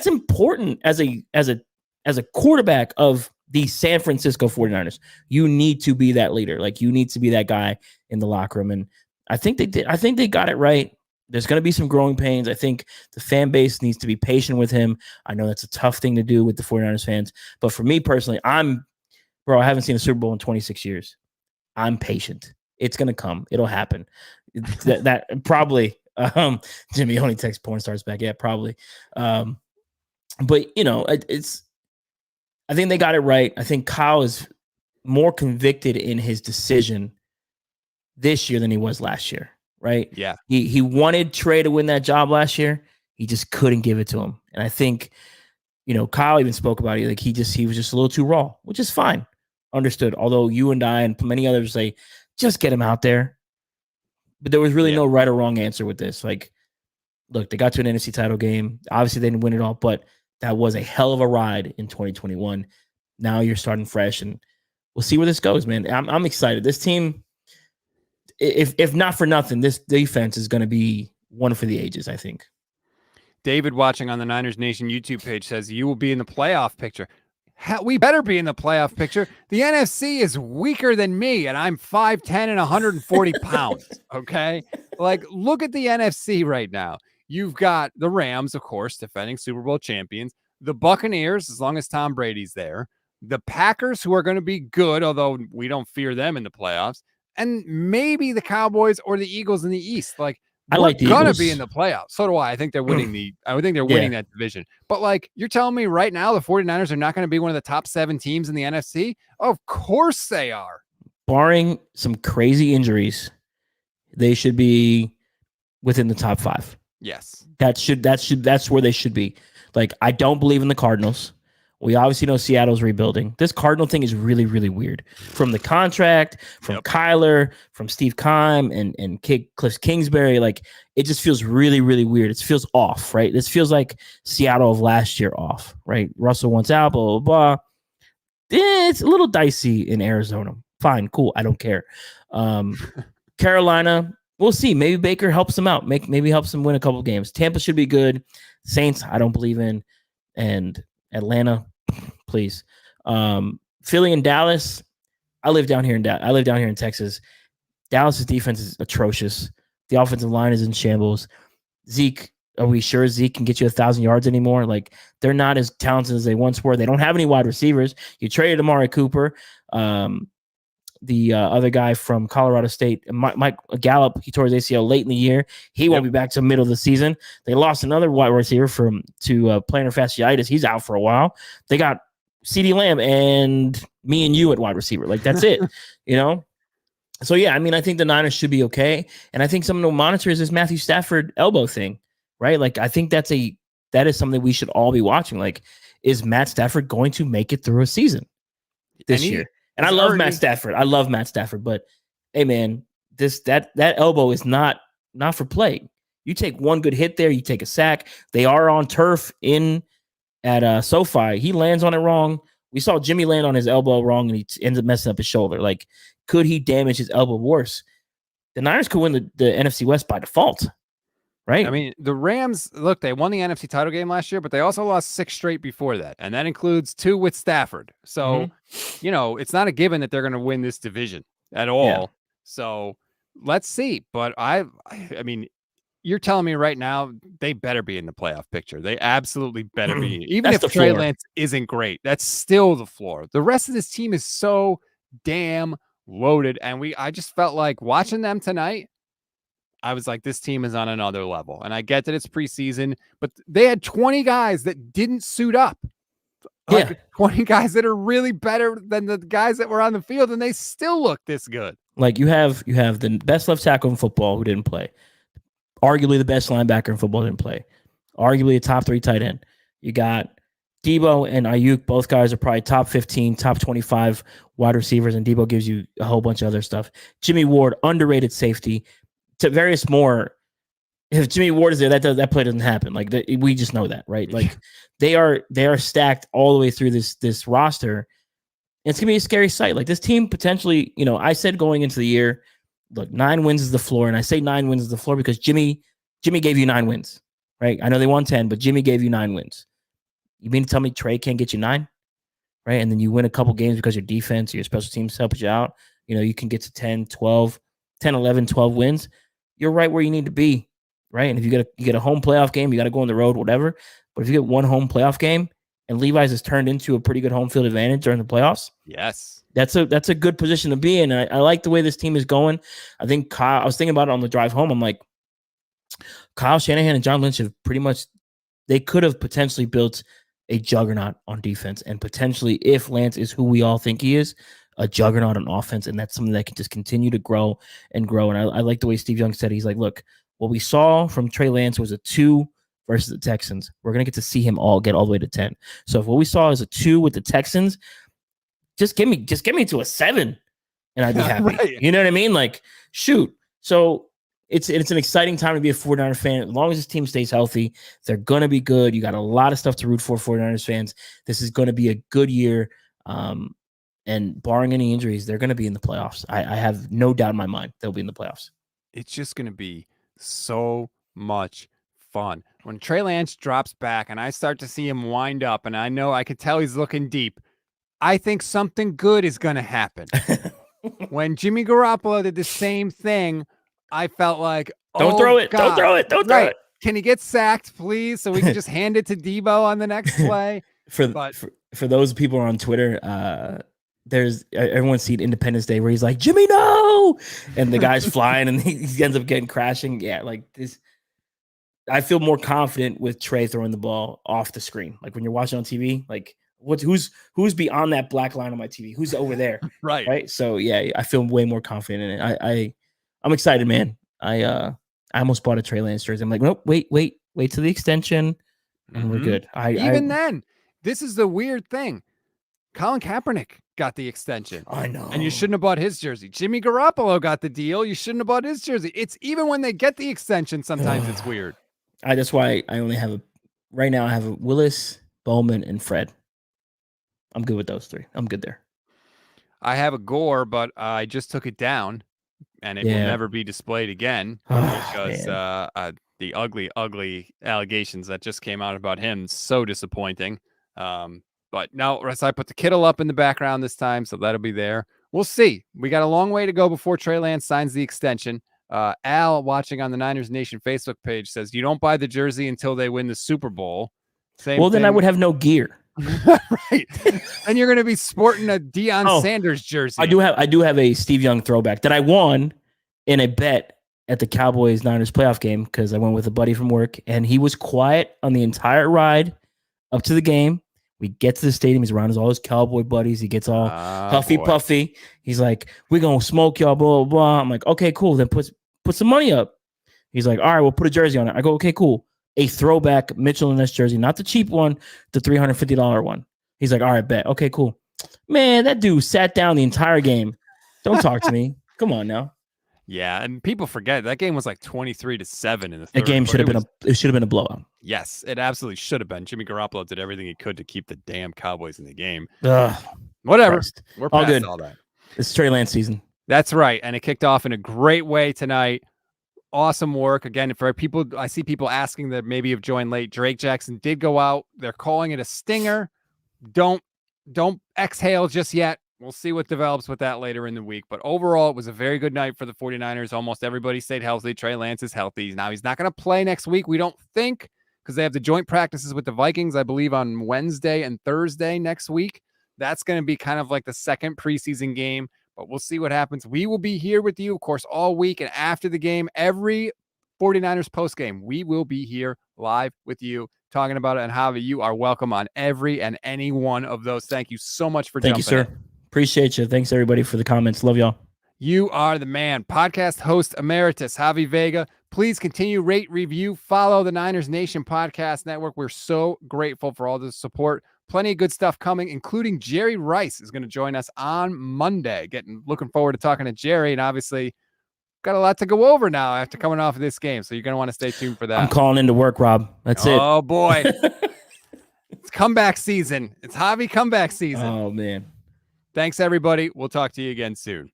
important as a quarterback of the San Francisco 49ers. You need to be that leader. Like, you need to be that guy in the locker room. And I think they did. I think they got it right. There's going to be some growing pains. I think the fan base needs to be patient with him. I know that's a tough thing to do with the 49ers fans. But for me personally, I haven't seen a Super Bowl in 26 years. I'm patient. It's going to come. It'll happen. that probably, Jimmy only texts porn stars back. Yeah, probably. But, I think they got it right. I think Kyle is more convicted in his decision this year than he was last year, right? Yeah. He wanted Trey to win that job last year. He just couldn't give it to him. And I think, Kyle even spoke about it. Like, he was just a little too raw, which is fine. Understood. Although you and I and many others say, just get him out there. But there was really no right or wrong answer with this. Like, look, they got to an NFC title game. Obviously, they didn't win it all, but that was a hell of a ride in 2021. Now you're starting fresh, and we'll see where this goes, man. I'm excited. This team, if not for nothing, this defense is going to be one for the ages, I think. David, watching on the Niners Nation YouTube page, says you will be in the playoff picture. We better be in the playoff picture. The NFC is weaker than me, and I'm 5'10" and 140 pounds, okay? Like, look at the NFC right now. You've got the Rams, of course, defending Super Bowl champions. The Buccaneers, as long as Tom Brady's there. The Packers, who are going to be good, although we don't fear them in the playoffs. And maybe the Cowboys or the Eagles in the East. Like, we're going to be in the playoffs. So do I. I think they're winning winning that division. But, like, you're telling me right now the 49ers are not going to be one of the top 7 teams in the NFC? Of course they are. Barring some crazy injuries, they should be within the top 5. Yes. That's where they should be. Like, I don't believe in the Cardinals. We obviously know Seattle's rebuilding. This Cardinal thing is really, really weird. From the contract, from Kyler, from Steve Keim and Cliff Kingsbury, like, it just feels really, really weird. It feels off, right? This feels like Seattle of last year off, right? Russell wants out, blah, blah, blah. It's a little dicey in Arizona. Fine, cool. I don't care. Carolina, We'll see. Maybe Baker helps them out. Maybe helps them win a couple games. Tampa should be good. Saints, I don't believe in. And Atlanta, please. Philly and Dallas. I live down here in Texas. Dallas's defense is atrocious. The offensive line is in shambles. Zeke, are we sure Zeke can get you 1,000 yards anymore? Like, they're not as talented as they once were. They don't have any wide receivers. You traded Amari Cooper. The other guy from Colorado State, Mike Gallup, he tore his ACL late in the year. He won't be back till middle of the season. They lost another wide receiver to plantar fasciitis. He's out for a while. They got CeeDee Lamb and me and you at wide receiver. Like, that's it, you know? So, yeah, I mean, I think the Niners should be okay. And I think something to monitor is this Matthew Stafford elbow thing, right? Like, I think that is something we should all be watching. Like, is Matt Stafford going to make it through a season this year? And I love Matt Stafford. But, hey, man, that elbow is not for play. You take one good hit there, you take a sack. They are on turf at SoFi. He lands on it wrong. We saw Jimmy land on his elbow wrong, and he ends up messing up his shoulder. Like, could he damage his elbow worse? The Niners could win the NFC West by default, right? I mean, the Rams, look, they won the NFC title game last year, but they also lost 6 straight before that. And that includes 2 with Stafford. So, it's not a given that they're going to win this division at all. Yeah. So let's see. But I mean, you're telling me right now, they better be in the playoff picture. They absolutely better be. Even if Trey Lance isn't great, that's still the floor. The rest of this team is so damn loaded. And I just felt like watching them tonight, I was like, this team is on another level. And I get that it's preseason, but they had 20 guys that didn't suit up. Like 20 guys that are really better than the guys that were on the field, and they still look this good. Like, you have the best left tackle in football who didn't play. Arguably the best linebacker in football didn't play. Arguably a top 3 tight end. You got Deebo and Ayuk. Both guys are probably top 15, top 25 wide receivers, and Deebo gives you a whole bunch of other stuff. Jimmy Ward, underrated safety. To various more, if Jimmy Ward is there, that play doesn't happen. Like, we just know that, right? Like, they are stacked all the way through this roster. It's gonna be a scary sight. Like, this team potentially, I said going into the year, look, 9 wins is the floor, and I say 9 wins is the floor because Jimmy gave you 9 wins, right? I know they won 10, but Jimmy gave you 9 wins. You mean to tell me Trey can't get you 9, right? And then you win a couple games because your defense, your special teams help you out. You can get to 10, 11, 12 wins. You're right where you need to be, right? And if you get a home playoff game, you got to go on the road, whatever. But if you get one home playoff game and Levi's has turned into a pretty good home field advantage during the playoffs, yes, that's a good position to be in. And I like the way this team is going. I think I was thinking about it on the drive home. I'm like, Kyle Shanahan and John Lynch have they could have potentially built a juggernaut on defense, and potentially, if Lance is who we all think he is, a juggernaut on offense, and that's something that can just continue to grow and grow. And I like the way Steve Young said, he's like, look, what we saw from Trey Lance was a 2 versus the Texans. We're going to get to see him get all the way to 10. So if what we saw is a 2 with the Texans, just get me to a 7 and I'd be happy. Right. You know what I mean? Like, shoot. So it's an exciting time to be a 49er fan. As long as this team stays healthy, they're going to be good. You got a lot of stuff to root for 49ers fans. This is going to be a good year. And barring any injuries, they're going to be in the playoffs. I have no doubt in my mind they'll be in the playoffs. It's just going to be so much fun. When Trey Lance drops back and I start to see him wind up, and I know I could tell he's looking deep, I think something good is going to happen. When Jimmy Garoppolo did the same thing, I felt like, don't throw it. Throw it. Can he get sacked, please? So we can just hand it to Deebo on the next play. For those people on Twitter, everyone's seen Independence Day where he's like, Jimmy, no, and the guy's flying and he ends up crashing. Yeah, like this. I feel more confident with Trey throwing the ball off the screen. Like when you're watching on TV, like who's beyond that black line on my TV? Who's over there? Right. So yeah, I feel way more confident in it. I'm excited, man. I almost bought a Trey Lance jersey. I'm like, nope, wait to the extension, and we're good. Then, this is the weird thing. Colin Kaepernick got the extension. I know. And you shouldn't have bought his jersey. Jimmy Garoppolo got the deal. You shouldn't have bought his jersey. It's even when they get the extension, sometimes it's weird. That's why I only have right now I have a Willis, Bowman, and Fred. I'm good with those 3. I'm good there. I have a Gore, but I just took it down. and it will never be displayed again because the ugly allegations that just came out about him, so disappointing. But now I put the Kittle up in the background this time, so that'll be there. We'll see. We got a long way to go before Trey Lance signs the extension. Al, watching on the Niners Nation Facebook page, says you don't buy the jersey until they win the Super Bowl. Same thing. Then I would have no gear. Right. And you're going to be sporting a Deion Sanders jersey. I do have a Steve Young throwback that I won in a bet at the Cowboys-Niners playoff game because I went with a buddy from work, and he was quiet on the entire ride up to the game. We get to the stadium. He's around all his Cowboy buddies. He gets all huffy puffy. He's like, "We're going to smoke y'all, blah, blah, blah." I'm like, "Okay, cool. Then put some money up." He's like, "All right, we'll put a jersey on it." I go, "Okay, cool." A throwback Mitchell and Ness jersey, not the cheap one, the $350 one. He's like, "All right, bet." Okay, cool. Man, that dude sat down the entire game. Don't talk to me. Come on now. Yeah, and people forget that game was like 23-7 in the third. That game should have been a blowout. Yes, it absolutely should have been. Jimmy Garoppolo did everything he could to keep the damn Cowboys in the game. Whatever. Christ. We're past all that. It's Trey Lance season. That's right, and it kicked off in a great way tonight. Awesome work. Again, for people, I see people asking that maybe have joined late. Drake Jackson did go out. They're calling it a stinger. Don't exhale just yet. We'll see what develops with that later in the week. But overall, it was a very good night for the 49ers. Almost everybody stayed healthy. Trey Lance is healthy. Now, he's not going to play next week, we don't think, because they have the joint practices with the Vikings, I believe, on Wednesday and Thursday next week. That's going to be kind of like the second preseason game. But we'll see what happens. We will be here with you, of course, all week. And after the game, every 49ers post game, we will be here live with you talking about it. And Javi, you are welcome on every and any one of those. Thank you so much for jumping in. Thank you, sir. Appreciate you. Thanks, everybody, for the comments. Love y'all. You are the man. Podcast host emeritus, Javi Vega. Please continue, rate, review, follow the Niners Nation Podcast Network. We're so grateful for all the support. Plenty of good stuff coming, including Jerry Rice is going to join us on Monday. Looking forward to talking to Jerry, and obviously got a lot to go over now after coming off of this game, so you're going to want to stay tuned for that. I'm calling into work, Rob. That's it. Oh, boy. It's comeback season. It's Javi comeback season. Oh, man. Thanks, everybody. We'll talk to you again soon.